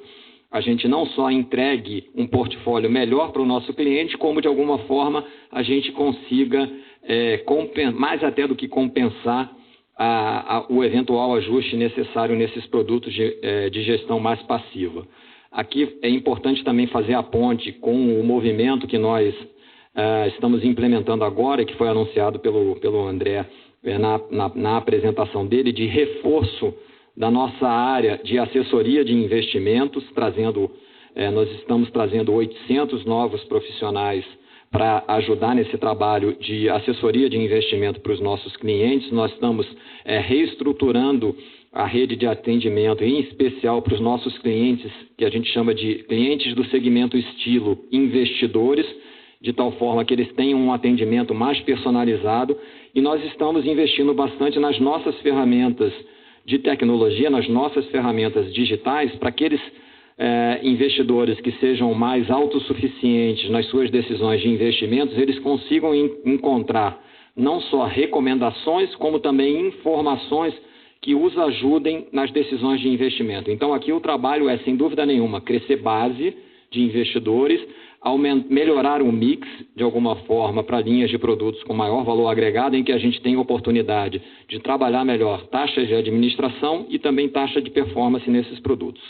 [SPEAKER 3] a gente não só entregue um portfólio melhor para o nosso cliente, como, de alguma forma, a gente consiga, mais até do que compensar, o eventual ajuste necessário nesses produtos de gestão mais passiva. Aqui é importante também fazer a ponte com o movimento que nós estamos implementando agora, que foi anunciado pelo André na apresentação dele, de reforço da nossa área de assessoria de investimentos, nós estamos trazendo 800 novos profissionais para ajudar nesse trabalho de assessoria de investimento para os nossos clientes. Nós estamos reestruturando a rede de atendimento, em especial para os nossos clientes, que a gente chama de clientes do segmento estilo investidores, de tal forma que eles tenham um atendimento mais personalizado, e nós estamos investindo bastante nas nossas ferramentas de tecnologia nas nossas ferramentas digitais para aqueles investidores que sejam mais autossuficientes nas suas decisões de investimentos, eles consigam encontrar não só recomendações, como também informações que os ajudem nas decisões de investimento. Então, aqui o trabalho é, sem dúvida nenhuma, crescer base de investidores, melhorar o mix, de alguma forma, para linhas de produtos com maior valor agregado, em que a gente tem oportunidade de trabalhar melhor taxas de administração e também taxa de performance nesses produtos.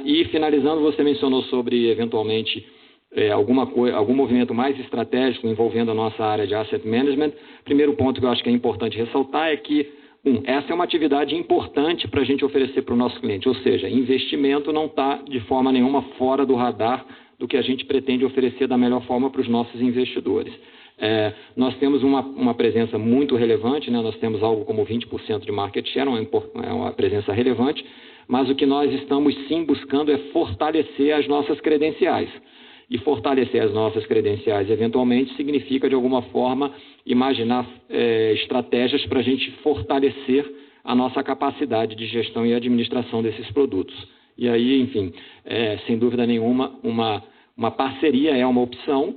[SPEAKER 3] E, finalizando, você mencionou sobre, eventualmente, algum movimento mais estratégico envolvendo a nossa área de asset management. Primeiro ponto que eu acho que é importante ressaltar é que, essa é uma atividade importante para a gente oferecer para o nosso cliente, ou seja, investimento não está de forma nenhuma fora do radar do que a gente pretende oferecer da melhor forma para os nossos investidores. Nós temos uma presença muito relevante, né? Nós temos algo como 20% de market share, é uma presença relevante, mas o que nós estamos sim buscando é fortalecer as nossas credenciais. E fortalecer as nossas credenciais, eventualmente, significa, de alguma forma, imaginar estratégias para a gente fortalecer a nossa capacidade de gestão e administração desses produtos. E aí, enfim, sem dúvida nenhuma, uma parceria é uma opção.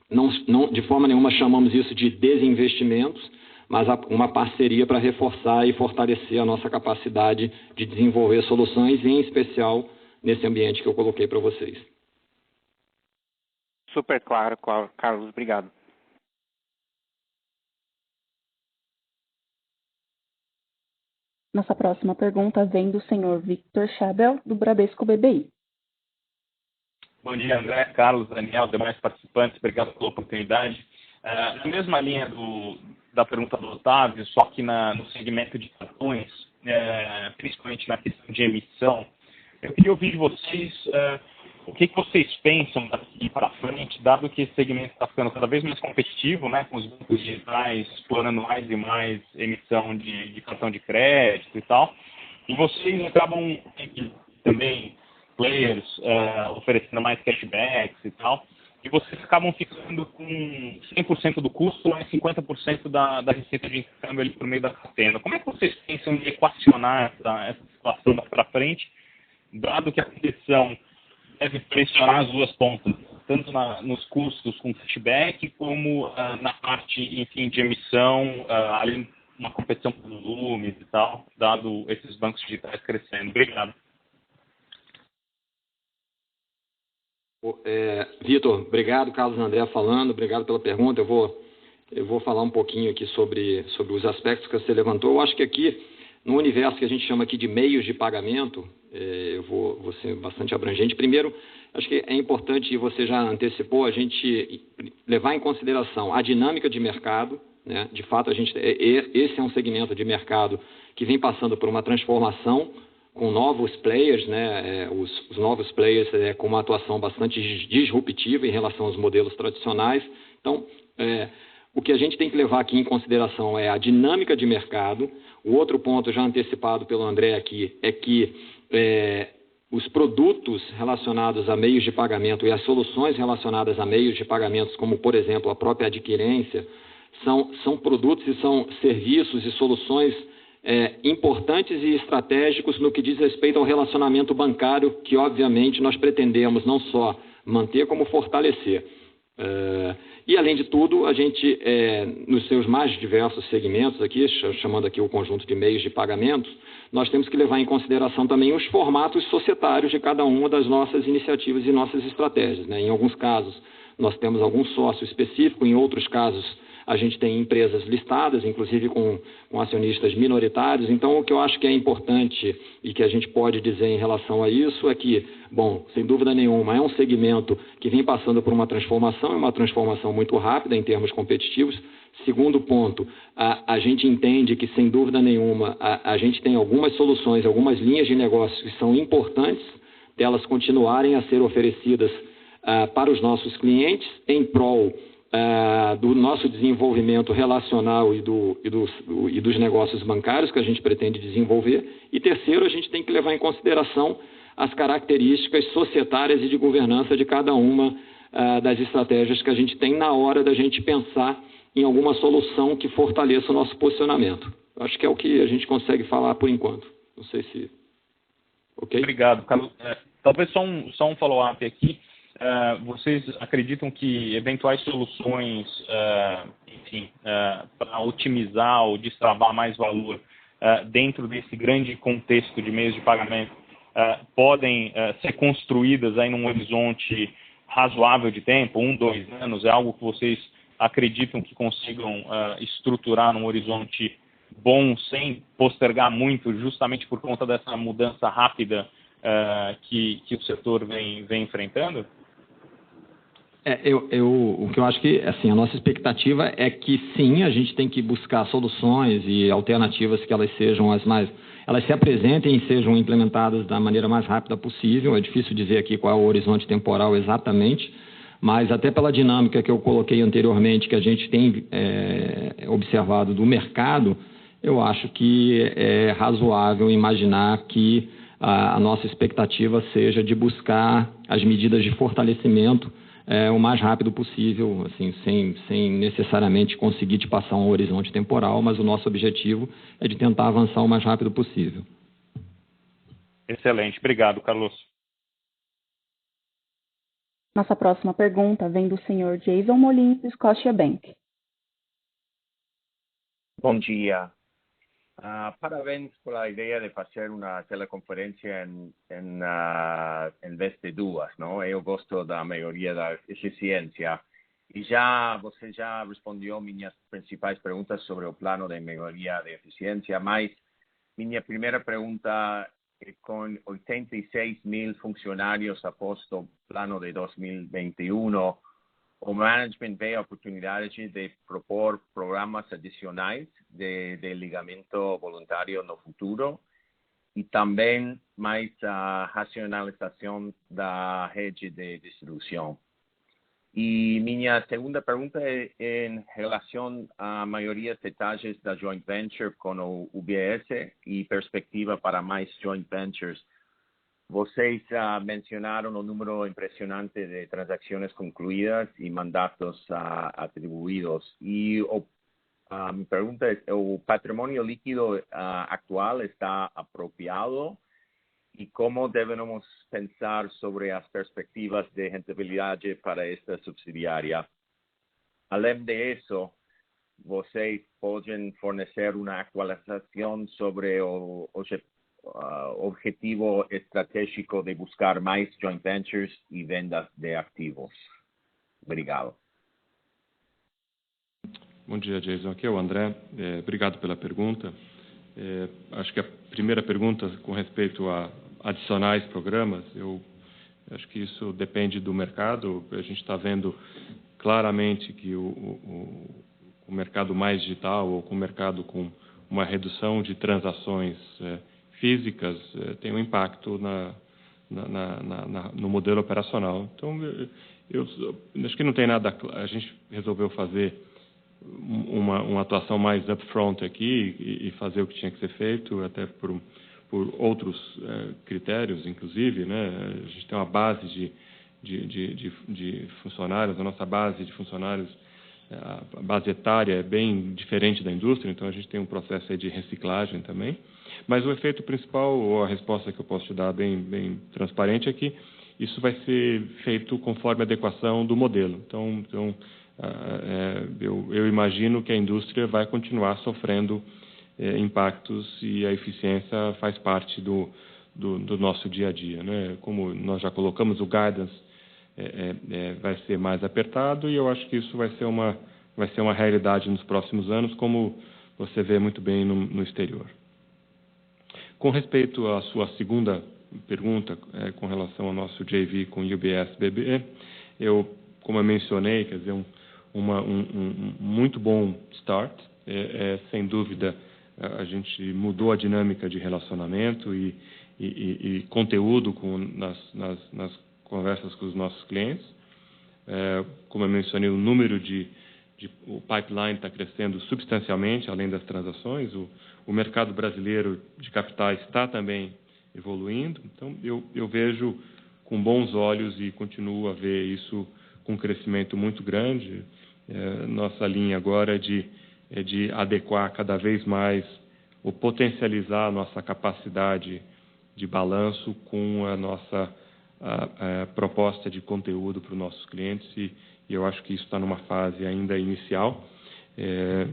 [SPEAKER 3] Não, de forma nenhuma chamamos isso de desinvestimentos, mas uma parceria para reforçar e fortalecer a nossa capacidade de desenvolver soluções, em especial nesse ambiente que eu coloquei para vocês.
[SPEAKER 10] Super claro, Carlos. Obrigado.
[SPEAKER 1] Nossa próxima pergunta vem do senhor Victor Schabel, do Bradesco BBI.
[SPEAKER 11] Bom dia, André, Carlos, Daniel, demais participantes. Obrigado pela oportunidade. Na mesma linha da pergunta do Otávio, só que no segmento de cartões, principalmente na questão de emissão, eu queria ouvir de vocês o que vocês pensam daqui para frente, dado que esse segmento está ficando cada vez mais competitivo, né, com os bancos digitais explorando mais e mais emissão de cartão de crédito e tal, e vocês acabam também players oferecendo mais cashbacks e tal, e vocês acabam ficando com 100% do custo, mais 50% da receita de intercâmbio ali por meio da catena. Como é que vocês pensam em equacionar essa situação daqui para frente, dado que a competição deve pressionar as duas pontas, tanto nos custos com cashback, como na parte, enfim, de emissão, além de uma competição por volumes e tal, dado esses bancos digitais crescendo. Obrigado.
[SPEAKER 3] Vitor, obrigado. Carlos André falando, obrigado pela pergunta. Eu vou falar um pouquinho aqui sobre os aspectos que você levantou. Eu acho que aqui, no universo que a gente chama aqui de meios de pagamento, eu vou ser bastante abrangente. Primeiro, acho que é importante, e você já antecipou, a gente levar em consideração a dinâmica de mercado, né? De fato, esse é um segmento de mercado que vem passando por uma transformação com novos players, né? Os novos players com uma atuação bastante disruptiva em relação aos modelos tradicionais. Então, o que a gente tem que levar aqui em consideração é a dinâmica de mercado. O outro ponto, já antecipado pelo André aqui, é que os produtos relacionados a meios de pagamento e as soluções relacionadas a meios de pagamentos, como, por exemplo, a própria adquirência, são produtos e são serviços e soluções importantes e estratégicos no que diz respeito ao relacionamento bancário, que, obviamente, nós pretendemos não só manter, como fortalecer. E, além de tudo, a gente, nos seus mais diversos segmentos, aqui, chamando aqui o conjunto de meios de pagamentos, nós temos que levar em consideração também os formatos societários de cada uma das nossas iniciativas e nossas estratégias, né? Em alguns casos, nós temos algum sócio específico, em outros casos, a gente tem empresas listadas, inclusive com acionistas minoritários. Então, o que eu acho que é importante e que a gente pode dizer em relação a isso é que, bom, sem dúvida nenhuma, é um segmento que vem passando por uma transformação muito rápida em termos competitivos. Segundo ponto, a gente entende que, sem dúvida nenhuma, a gente tem algumas soluções, algumas linhas de negócios que são importantes delas continuarem a ser oferecidas para os nossos clientes em prol do nosso desenvolvimento relacional e dos negócios bancários que a gente pretende desenvolver. E terceiro, a gente tem que levar em consideração as características societárias e de governança de cada uma das estratégias que a gente tem na hora da gente pensar em alguma solução que fortaleça o nosso posicionamento. Acho que é o que a gente consegue falar por enquanto. Não sei se... Ok?
[SPEAKER 11] Obrigado, Carlos. Talvez só um follow-up aqui. Vocês acreditam que eventuais soluções, para otimizar ou destravar mais valor dentro desse grande contexto de meios de pagamento, podem ser construídas aí num horizonte razoável de tempo, 1, 2 anos? É algo que vocês acreditam que consigam estruturar num horizonte bom, sem postergar muito, justamente por conta dessa mudança rápida que o setor vem enfrentando?
[SPEAKER 3] O que eu acho que, assim, a nossa expectativa é que sim, a gente tem que buscar soluções e alternativas que elas se apresentem e sejam implementadas da maneira mais rápida possível. É difícil dizer aqui qual é o horizonte temporal exatamente, mas até pela dinâmica que eu coloquei anteriormente, que a gente tem observado do mercado, eu acho que é razoável imaginar que a nossa expectativa seja de buscar as medidas de fortalecimento o mais rápido possível, assim, sem necessariamente conseguir te passar um horizonte temporal, mas o nosso objetivo é de tentar avançar o mais rápido possível.
[SPEAKER 11] Excelente. Obrigado, Carlos.
[SPEAKER 1] Nossa próxima pergunta vem do senhor Jason Molins, do Scotiabank.
[SPEAKER 12] Bom dia. Parabéns por a ideia de fazer uma teleconferência em vez de duas, não? Eu gosto da maioria da eficiência. E você já respondeu minhas principais perguntas sobre o plano de melhoria de eficiência, mas minha primeira pergunta é: com 86 mil funcionários após o plano de 2021, o management vê a oportunidade de propor programas adicionais de ligamento voluntário no futuro e também mais a racionalização da rede de distribuição. E minha segunda pergunta é em relação à maioria de taxas da joint venture com o UBS e perspectiva para mais joint ventures. Vocês mencionaram o número impressionante de transações concluídas e mandatos atribuídos. E minha pergunta é: o patrimônio líquido atual está apropriado? E como devemos pensar sobre as perspectivas de rentabilidade para esta subsidiária? Além disso, vocês podem fornecer uma atualização sobre o objetivo estratégico de buscar mais joint ventures e vendas de ativos. Obrigado.
[SPEAKER 2] Bom dia, Jason. Aqui é o André. Obrigado pela pergunta. Acho que a primeira pergunta com respeito a adicionais programas, eu acho que isso depende do mercado. A gente está vendo claramente que o mercado mais digital ou com o mercado com uma redução de transações físicas tem um impacto no modelo operacional. Então, eu acho que não tem nada. A gente resolveu fazer uma atuação mais upfront aqui e fazer o que tinha que ser feito, até por outros critérios, inclusive, né? A gente tem uma base de funcionários, a nossa base de funcionários, a base etária é bem diferente da indústria, então a gente tem um processo aí de reciclagem também. Mas o efeito principal, ou a resposta que eu posso te dar bem transparente, é que isso vai ser feito conforme a adequação do modelo. Então eu imagino que a indústria vai continuar sofrendo impactos e a eficiência faz parte do nosso dia a dia, né? Como nós já colocamos, o guidance vai ser mais apertado e eu acho que isso vai ser uma realidade nos próximos anos, como você vê muito bem no exterior. Com respeito à sua segunda pergunta, com relação ao nosso JV com o UBS BB, como eu mencionei, quer dizer, um muito bom start. Sem dúvida, a gente mudou a dinâmica de relacionamento e conteúdo nas conversas com os nossos clientes. Como eu mencionei, o número o pipeline está crescendo substancialmente, além das transações. O mercado brasileiro de capitais está também evoluindo. Então, eu vejo com bons olhos e continuo a ver isso com um crescimento muito grande. Nossa linha agora é de adequar cada vez mais ou potencializar a nossa capacidade de balanço com a nossa proposta de conteúdo para os nossos clientes, e eu acho que isso está numa fase ainda inicial.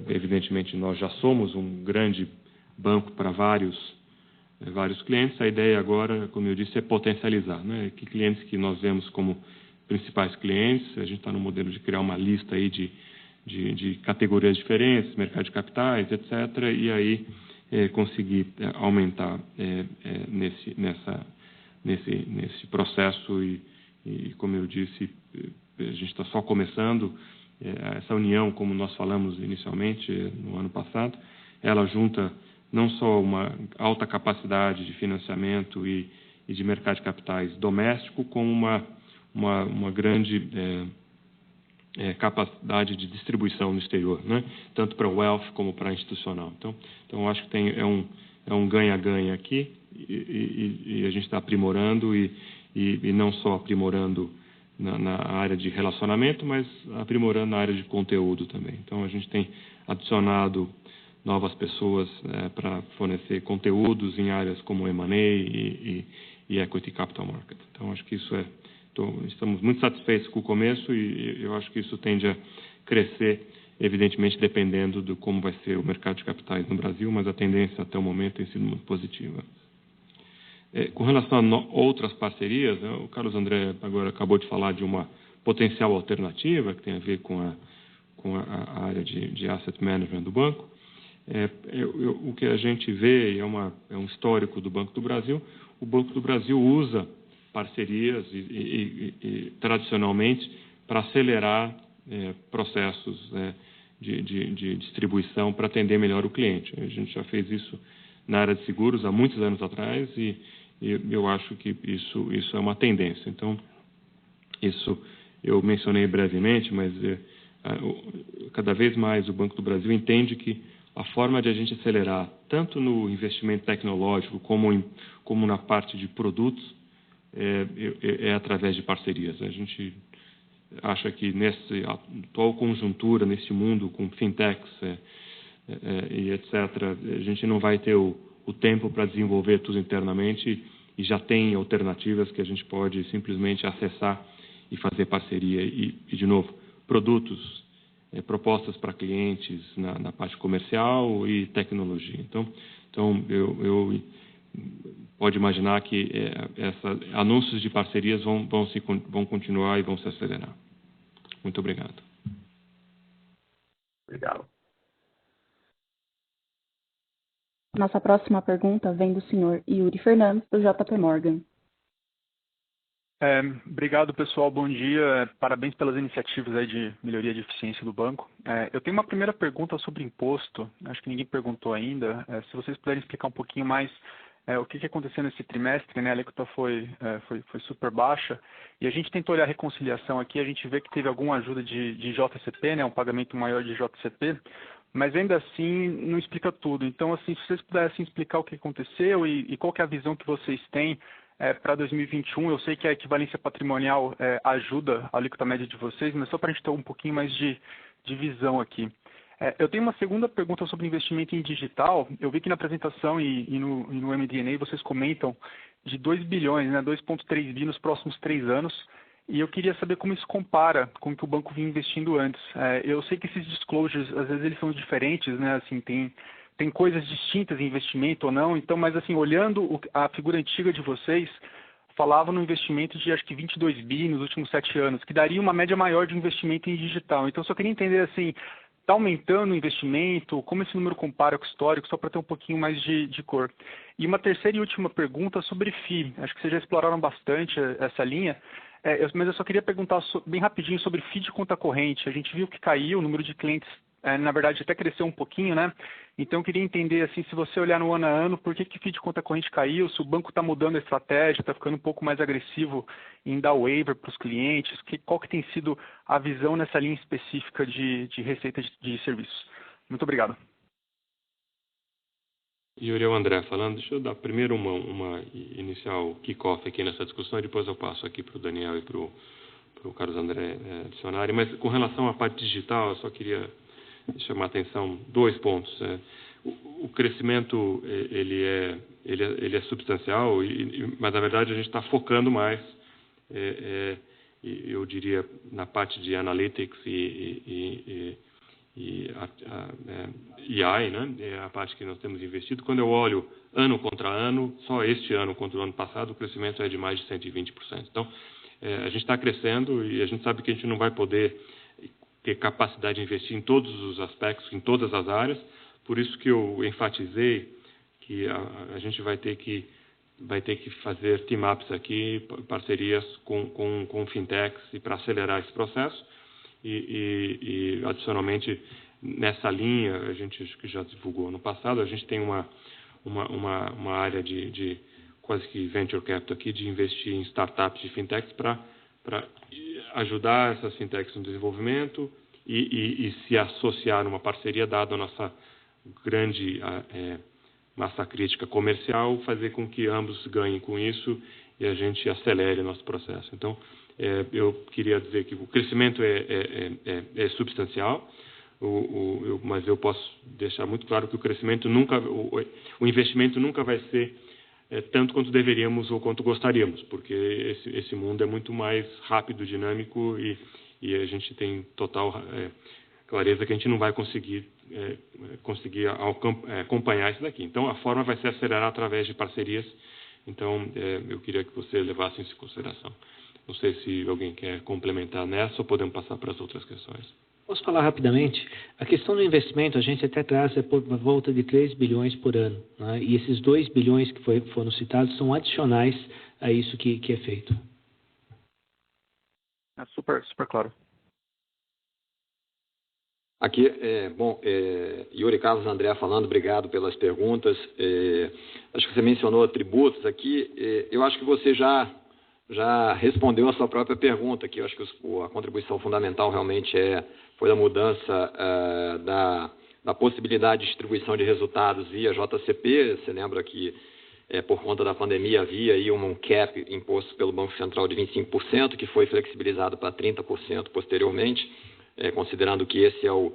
[SPEAKER 2] Evidentemente, nós já somos um grande banco para vários clientes. A ideia agora, como eu disse, é potencializar, né? Que clientes que nós vemos como principais clientes, a gente está no modelo de criar uma lista aí de categorias diferentes, mercado de capitais, etc., e aí conseguir aumentar nesse processo e, como eu disse, a gente está só começando. Essa união, como nós falamos inicialmente no ano passado, ela junta não só uma alta capacidade de financiamento e de mercado de capitais doméstico, como uma grande capacidade de distribuição no exterior, né? Tanto para o wealth como para institucional. Então eu acho que é um ganha-ganha aqui, e a gente está aprimorando e não só aprimorando na área de relacionamento, mas aprimorando na área de conteúdo também. Então a gente tem adicionado novas pessoas para fornecer conteúdos em áreas como M&A e Equity Capital Market. Então acho que isso estamos muito satisfeitos com o começo, e eu acho que isso tende a crescer, evidentemente dependendo de como vai ser o mercado de capitais no Brasil, mas a tendência até o momento tem sido muito positiva. Com relação a outras parcerias, né, o Carlos André agora acabou de falar de uma potencial alternativa que tem a ver com a área de asset management do banco. O que a gente vê, e é um histórico do Banco do Brasil, o Banco do Brasil usa parcerias e tradicionalmente para acelerar processos de distribuição para atender melhor o cliente. A gente já fez isso na área de seguros há muitos anos atrás, e eu acho que isso é uma tendência. Então, isso eu mencionei brevemente, mas cada vez mais o Banco do Brasil entende que a forma de a gente acelerar, tanto no investimento tecnológico como na parte de produtos, é através de parcerias. A gente acha que nessa atual conjuntura, nesse mundo com fintechs e etc., a gente não vai ter o tempo para desenvolver tudo internamente, e já tem alternativas que a gente pode simplesmente acessar e fazer parceria. E de novo, produtos, propostas para clientes na parte comercial e tecnologia. Então eu pode imaginar que anúncios de parcerias vão continuar e vão se acelerar. Muito obrigado.
[SPEAKER 6] Obrigado.
[SPEAKER 1] Nossa próxima pergunta vem do senhor Yuri Fernandes, do JP Morgan.
[SPEAKER 13] Obrigado, pessoal. Bom dia. Parabéns pelas iniciativas aí de melhoria de eficiência do banco. Eu tenho uma primeira pergunta sobre imposto. Acho que ninguém perguntou ainda. Se vocês puderem explicar um pouquinho mais o que aconteceu nesse trimestre, né? A alíquota foi super baixa, e a gente tentou olhar a reconciliação aqui, a gente vê que teve alguma ajuda de JCP, né? Um pagamento maior de JCP, mas ainda assim não explica tudo. Então, assim, se vocês pudessem explicar o que aconteceu e qual que é a visão que vocês têm para 2021, eu sei que a equivalência patrimonial ajuda a alíquota média de vocês, mas só para a gente ter um pouquinho mais de visão aqui. Eu tenho uma segunda pergunta sobre investimento em digital. Eu vi que na apresentação e no MD&A vocês comentam de 2 bilhões, né, 2,3 bi nos próximos 3 anos, e eu queria saber como isso compara com o que o banco vinha investindo antes. Eu sei que esses disclosures, às vezes, eles são diferentes, né, assim, tem coisas distintas em investimento ou não, então, mas assim, olhando a figura antiga de vocês, falava no investimento de acho que 22 bi nos últimos 7 anos, que daria uma média maior de investimento em digital. Então, só queria entender, assim, está aumentando o investimento, como esse número compara com o histórico, só para ter um pouquinho mais de cor. E uma terceira e última pergunta sobre FII. Acho que vocês já exploraram bastante essa linha, mas eu só queria perguntar bem rapidinho sobre FII de conta corrente. A gente viu que caiu o número de clientes, na verdade até cresceu um pouquinho, né? Então eu queria entender, assim, se você olhar no ano a ano, por que FII de conta corrente caiu, se o banco está mudando a estratégia, está ficando um pouco mais agressivo em dar waiver para os clientes, qual que tem sido a visão nessa linha específica de receita de serviços. Muito obrigado.
[SPEAKER 2] Yuri, é o André falando. Deixa eu dar primeiro uma inicial kick-off aqui nessa discussão, e depois eu passo aqui para o Daniel e para o Carlos André adicionarem. Mas com relação à parte digital, eu só queria chamar a atenção 2 pontos. o crescimento ele é substancial, mas na verdade a gente está focando mais, eu diria, na parte de analytics e AI, né? É a parte que nós temos investido. Quando eu olho ano contra ano, só este ano contra o ano passado, o crescimento é de mais de 120%. Então, a gente está crescendo e a gente sabe que a gente não vai poder ter capacidade de investir em todos os aspectos, em todas as áreas. Por isso que eu enfatizei que a gente vai ter que fazer team-ups aqui, parcerias com fintechs e para acelerar esse processo. E adicionalmente, nessa linha, a gente acho que já divulgou no passado, a gente tem uma área de quase que venture capital aqui, de investir em startups de fintechs para ajudar essas fintechs no desenvolvimento e se associar numa parceria, dada a nossa grande massa crítica comercial, fazer com que ambos ganhem com isso e a gente acelere nosso processo. Então, eu queria dizer que o crescimento é substancial, mas eu posso deixar muito claro que o crescimento o investimento nunca vai ser tanto quanto deveríamos ou quanto gostaríamos, porque esse mundo é muito mais rápido, dinâmico e a gente tem total clareza que a gente não vai conseguir acompanhar isso daqui. Então, a forma vai ser acelerar através de parcerias. Então, eu queria que você levasse isso em consideração. Não sei se alguém quer complementar nessa ou podemos passar para as outras questões.
[SPEAKER 8] Posso falar rapidamente? A questão do investimento, a gente até traz por volta de 3 bilhões por ano, né? E esses 2 bilhões que foram citados são adicionais a isso que é feito.
[SPEAKER 13] Super claro.
[SPEAKER 3] Aqui, Yuri Carlos André falando, obrigado pelas perguntas. Acho que você mencionou tributos aqui. Eu acho que você já respondeu a sua própria pergunta, que eu acho que a contribuição fundamental realmente foi a mudança da possibilidade de distribuição de resultados via JCP. Você lembra que, por conta da pandemia, havia aí um cap imposto pelo Banco Central de 25%, que foi flexibilizado para 30% posteriormente, considerando que esse é o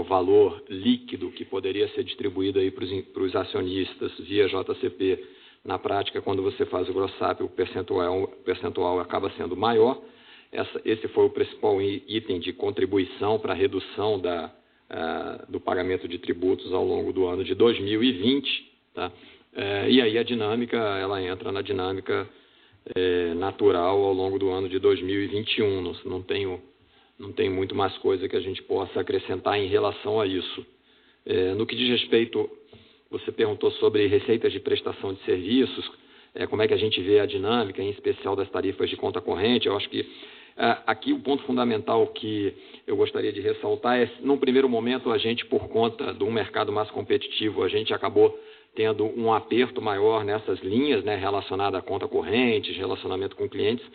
[SPEAKER 3] valor líquido que poderia ser distribuído aí para os acionistas via JCP. Na prática, quando você faz o gross-up, o percentual acaba sendo maior. Esse foi o principal item de contribuição para a redução do pagamento de tributos ao longo do ano de 2020. Tá? E aí a dinâmica, ela entra na dinâmica natural ao longo do ano de 2021. Não tem muito mais coisa que a gente possa acrescentar em relação a isso. No que diz respeito, você perguntou sobre receitas de prestação de serviços, como é que a gente vê a dinâmica, em especial das tarifas de conta corrente. Eu acho que aqui o ponto fundamental que eu gostaria de ressaltar é, num primeiro momento, a gente, por conta de um mercado mais competitivo, a gente acabou tendo um aperto maior nessas linhas, né, relacionada a conta corrente, relacionamento com clientes.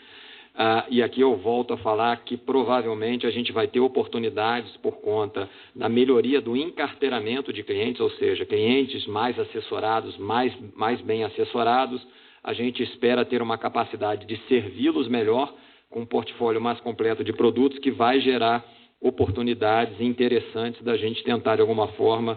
[SPEAKER 3] E aqui eu volto a falar que provavelmente a gente vai ter oportunidades por conta da melhoria do encarteiramento de clientes, ou seja, clientes mais assessorados, mais bem assessorados. A gente espera ter uma capacidade de servi-los melhor, com um portfólio mais completo de produtos, que vai gerar oportunidades interessantes da gente tentar, de alguma forma,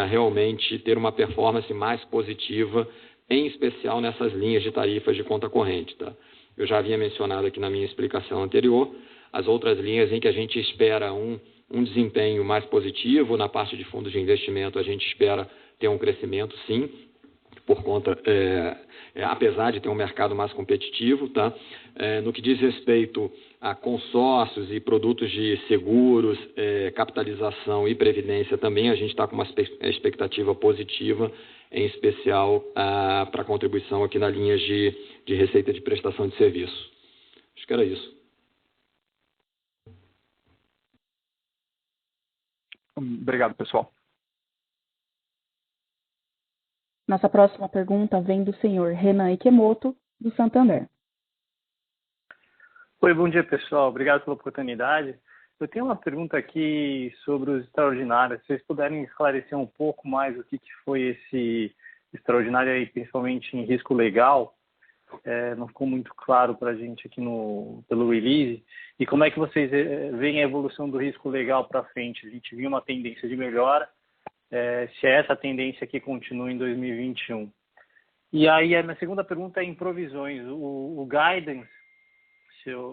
[SPEAKER 3] realmente ter uma performance mais positiva, em especial nessas linhas de tarifas de conta corrente, tá? Eu já havia mencionado aqui na minha explicação anterior as outras linhas em que a gente espera um desempenho mais positivo. Na parte de fundos de investimento, a gente espera ter um crescimento, sim, por conta, apesar de ter um mercado mais competitivo. Tá? No que diz respeito a consórcios e produtos de seguros, capitalização e previdência, também a gente está com uma expectativa positiva, em especial para a contribuição aqui na linha de receita de prestação de serviço. Acho que era isso.
[SPEAKER 13] Obrigado, pessoal.
[SPEAKER 1] Nossa próxima pergunta vem do senhor Renan Ikemoto, do Santander.
[SPEAKER 14] Oi, bom dia, pessoal. Obrigado pela oportunidade. Eu tenho uma pergunta aqui sobre os extraordinários. Se vocês puderem esclarecer um pouco mais o que foi esse extraordinário aí, principalmente em risco legal, não ficou muito claro para a gente aqui pelo release. E como é que vocês veem a evolução do risco legal para frente? A gente viu uma tendência de melhora, se é essa tendência que continua em 2021. E aí, a minha segunda pergunta é em provisões. O guidance,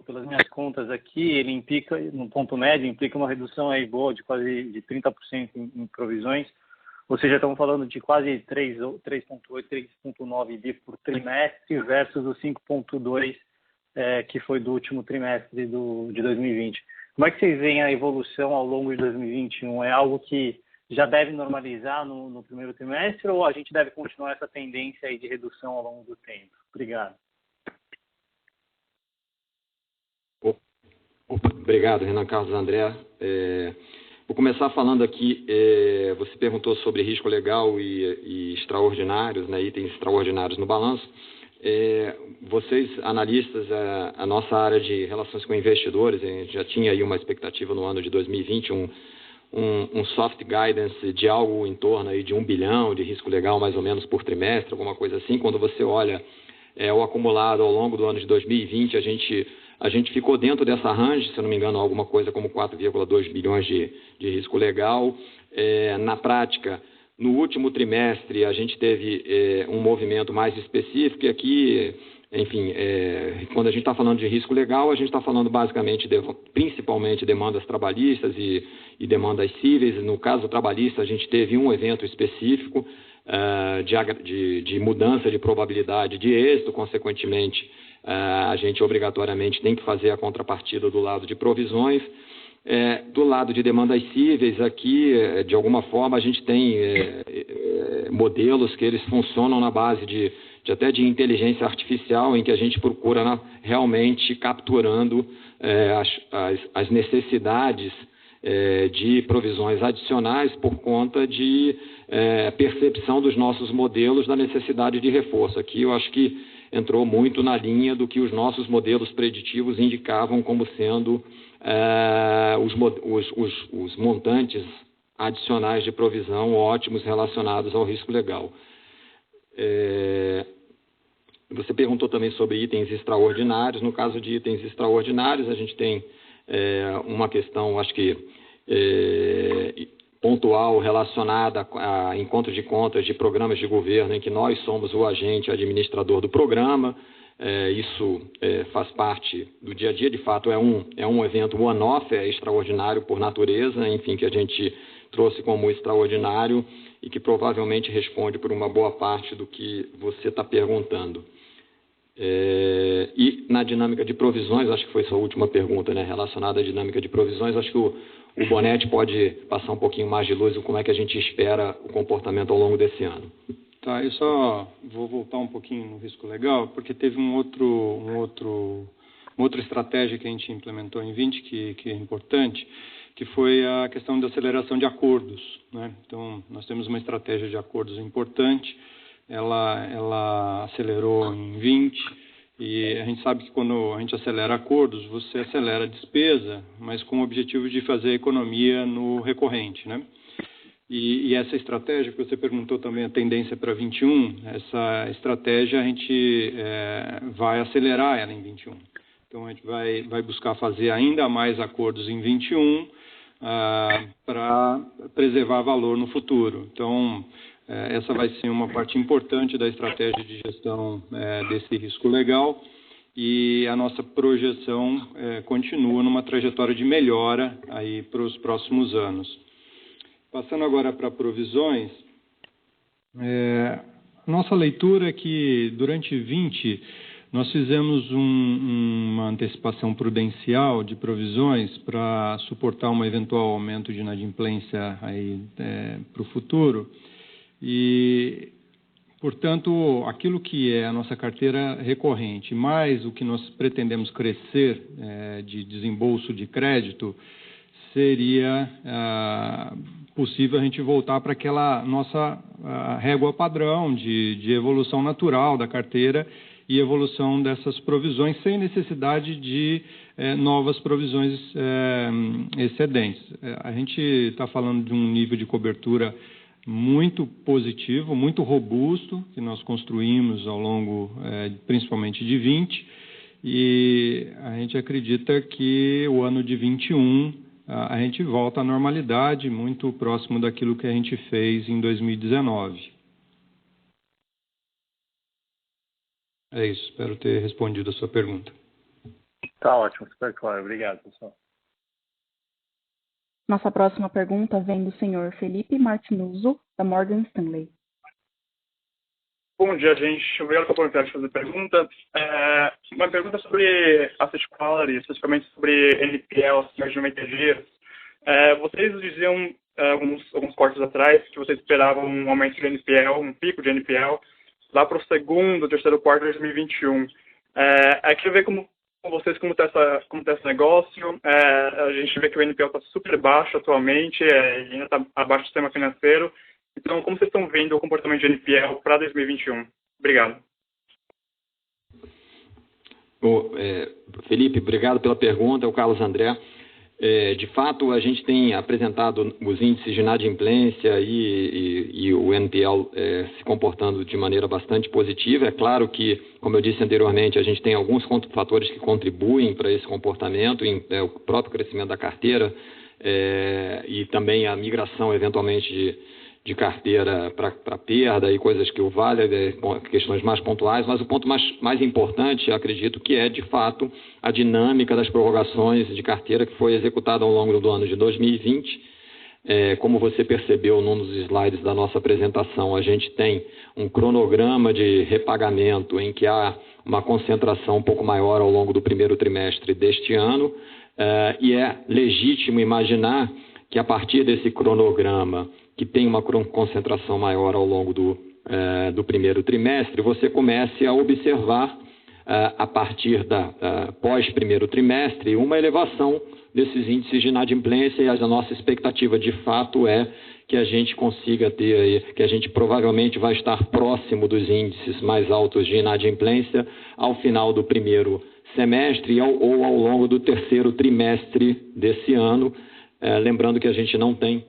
[SPEAKER 14] pelas minhas contas aqui, ele implica, no ponto médio, implica uma redução aí boa de quase de 30% em provisões, ou seja, estamos falando de quase 3,8, 3,9 bi por trimestre versus o 5,2 que foi do último trimestre de 2020. Como é que vocês veem a evolução ao longo de 2021? É algo que já deve normalizar no primeiro trimestre ou a gente deve continuar essa tendência aí de redução ao longo do tempo? Obrigado.
[SPEAKER 3] Obrigado, Renan Carlos André. Vou começar falando aqui, você perguntou sobre risco legal e extraordinários, né, itens extraordinários no balanço. Vocês, analistas, a nossa área de relações com investidores, a gente já tinha aí uma expectativa no ano de 2020, um soft guidance de algo em torno aí de 1 bilhão de risco legal mais ou menos por trimestre, alguma coisa assim. Quando você olha o acumulado ao longo do ano de 2020, a gente ficou dentro dessa range, se eu não me engano, alguma coisa como 4,2 bilhões de risco legal. Na prática, no último trimestre, a gente teve um movimento mais específico, e aqui, enfim, quando a gente está falando de risco legal, a gente está falando basicamente, principalmente, demandas trabalhistas e demandas cíveis. No caso trabalhista, a gente teve um evento específico de mudança de probabilidade de êxito, consequentemente, a gente obrigatoriamente tem que fazer a contrapartida do lado de provisões. Do lado de demandas cíveis, aqui, de alguma forma, a gente tem modelos que eles funcionam na base até de inteligência artificial, em que a gente procura realmente capturando as necessidades de provisões adicionais por conta de percepção dos nossos modelos da necessidade de reforço. Aqui eu acho que entrou muito na linha do que os nossos modelos preditivos indicavam como sendo os montantes adicionais de provisão ótimos relacionados ao risco legal. Você perguntou também sobre itens extraordinários. No caso de itens extraordinários, a gente tem uma questão, acho que pontual, relacionada a encontro de contas de programas de governo em que nós somos o agente administrador do programa. Isso faz parte do dia a dia, de fato é um evento one-off, extraordinário por natureza, enfim, que a gente trouxe como extraordinário e que provavelmente responde por uma boa parte do que você está perguntando. E na dinâmica de provisões, acho que foi sua última pergunta, né, relacionada à dinâmica de provisões, acho que o Bonetti pode passar um pouquinho mais de luz em como é que a gente espera o comportamento ao longo desse ano.
[SPEAKER 5] Tá, eu só vou voltar um pouquinho no risco legal, porque teve uma outra estratégia que a gente implementou em 20 que é importante, que foi a questão da aceleração de acordos, né? Então, nós temos uma estratégia de acordos importante, ela acelerou em 20, e a gente sabe que quando a gente acelera acordos, você acelera a despesa, mas com o objetivo de fazer economia no recorrente, né? E essa estratégia que você perguntou também, a tendência para 21, essa estratégia a gente vai acelerar ela em 21. Então, a gente vai buscar fazer ainda mais acordos em 21 para preservar valor no futuro. Então, essa vai ser uma parte importante da estratégia de gestão desse risco legal, e a nossa projeção continua numa trajetória de melhora aí para os próximos anos. Passando agora para provisões, nossa leitura é que durante 20 nós fizemos uma antecipação prudencial de provisões para suportar um eventual aumento de inadimplência para o futuro e, portanto, aquilo que é a nossa carteira recorrente, mais o que nós pretendemos crescer de desembolso de crédito, seria possível a gente voltar para aquela nossa régua padrão de evolução natural da carteira e evolução dessas provisões, sem necessidade de novas provisões excedentes. A gente está falando de um nível de cobertura muito positivo, muito robusto, que nós construímos ao longo, principalmente de 20, e a gente acredita que o ano de 21 a gente volta à normalidade, muito próximo daquilo que a gente fez em 2019. É isso, espero ter respondido a sua pergunta.
[SPEAKER 14] Tá ótimo, super claro. Obrigado, pessoal.
[SPEAKER 1] Nossa próxima pergunta vem do senhor Felipe Martinuzzo, da Morgan Stanley.
[SPEAKER 9] Bom dia, gente. Obrigado pela oportunidade de fazer pergunta. Uma pergunta sobre asset quality, especificamente sobre NPL, acima de 90 dias. Vocês diziam alguns cortes atrás que vocês esperavam um aumento de NPL, um pico de NPL, lá para o segundo, terceiro quarto de 2021. Queria ver como está esse negócio. A gente vê que o NPL está super baixo atualmente, e ainda está abaixo do sistema financeiro. Então, como vocês estão vendo o comportamento de NPL para 2021? Obrigado.
[SPEAKER 3] Felipe, obrigado pela pergunta. É o Carlos André. De fato, a gente tem apresentado os índices de inadimplência e o NPL se comportando de maneira bastante positiva. É claro que, como eu disse anteriormente, a gente tem alguns fatores que contribuem para esse comportamento, o próprio crescimento da carteira e também a migração, eventualmente, de carteira para perda e coisas que o vale, questões mais pontuais, mas o ponto mais importante, acredito, que é, de fato, a dinâmica das prorrogações de carteira que foi executada ao longo do ano de 2020. Como você percebeu num dos slides da nossa apresentação, a gente tem um cronograma de repagamento em que há uma concentração um pouco maior ao longo do primeiro trimestre deste ano, e é legítimo imaginar que a partir desse cronograma, que tem uma concentração maior ao longo do primeiro trimestre, você comece a observar, a partir pós-primeiro trimestre, uma elevação desses índices de inadimplência, e a nossa expectativa, de fato, é que a gente consiga que a gente provavelmente vai estar próximo dos índices mais altos de inadimplência ao final do primeiro semestre ou ao longo do terceiro trimestre desse ano, lembrando que a gente não tem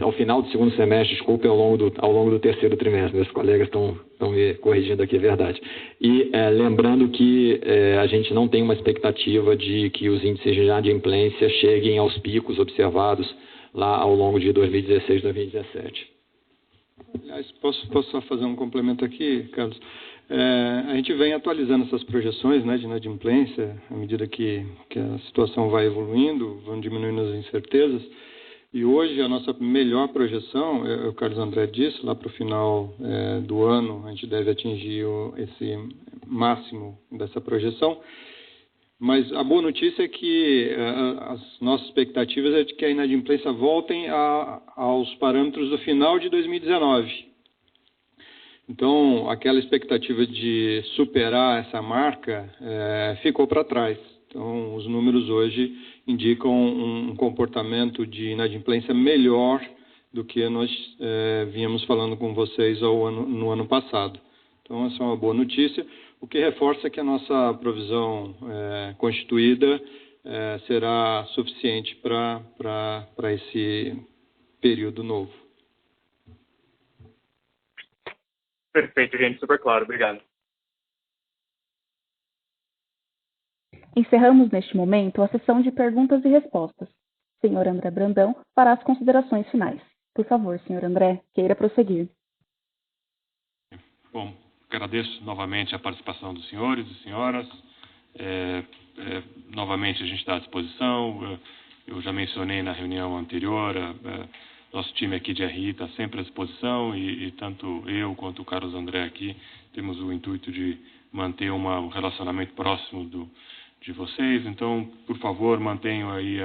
[SPEAKER 3] ao final do segundo semestre, desculpe, ao longo do terceiro trimestre. Meus colegas estão me corrigindo aqui, é verdade. E lembrando que a gente não tem uma expectativa de que os índices de inadimplência cheguem aos picos observados lá ao longo de 2016 e 2017.
[SPEAKER 5] Aliás, posso só fazer um complemento aqui, Carlos? A gente vem atualizando essas projeções, né, de inadimplência à medida que a situação vai evoluindo, vão diminuindo as incertezas. E hoje a nossa melhor projeção, o Carlos André disse, lá para o final do ano a gente deve atingir esse máximo dessa projeção. Mas a boa notícia é que as nossas expectativas é de que a inadimplência voltem aos parâmetros do final de 2019. Então, aquela expectativa de superar essa marca ficou para trás. Então, os números hoje indicam um comportamento de inadimplência melhor do que nós vínhamos falando com vocês no ano passado. Então, essa é uma boa notícia, o que reforça que a nossa provisão constituída será suficiente para esse período novo.
[SPEAKER 9] Perfeito, gente. Super claro. Obrigado.
[SPEAKER 1] Encerramos neste momento a sessão de perguntas e respostas. Senhor André Brandão fará as considerações finais. Por favor, senhor André, queira prosseguir.
[SPEAKER 2] Bom, agradeço novamente a participação dos senhores e senhoras. Novamente a gente está à disposição. Eu já mencionei na reunião anterior, nosso time aqui de RI está sempre à disposição e tanto eu quanto o Carlos André aqui temos o intuito de manter um relacionamento próximo de vocês. Então, por favor, mantenham aí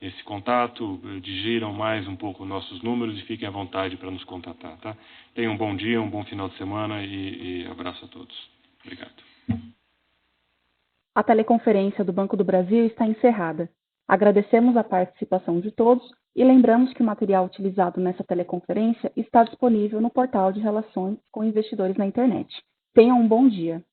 [SPEAKER 2] esse contato, digiram mais um pouco nossos números e fiquem à vontade para nos contatar, tá? Tenham um bom dia, um bom final de semana e abraço a todos. Obrigado.
[SPEAKER 1] A teleconferência do Banco do Brasil está encerrada. Agradecemos a participação de todos e lembramos que o material utilizado nessa teleconferência está disponível no portal de Relações com Investidores na Internet. Tenham um bom dia.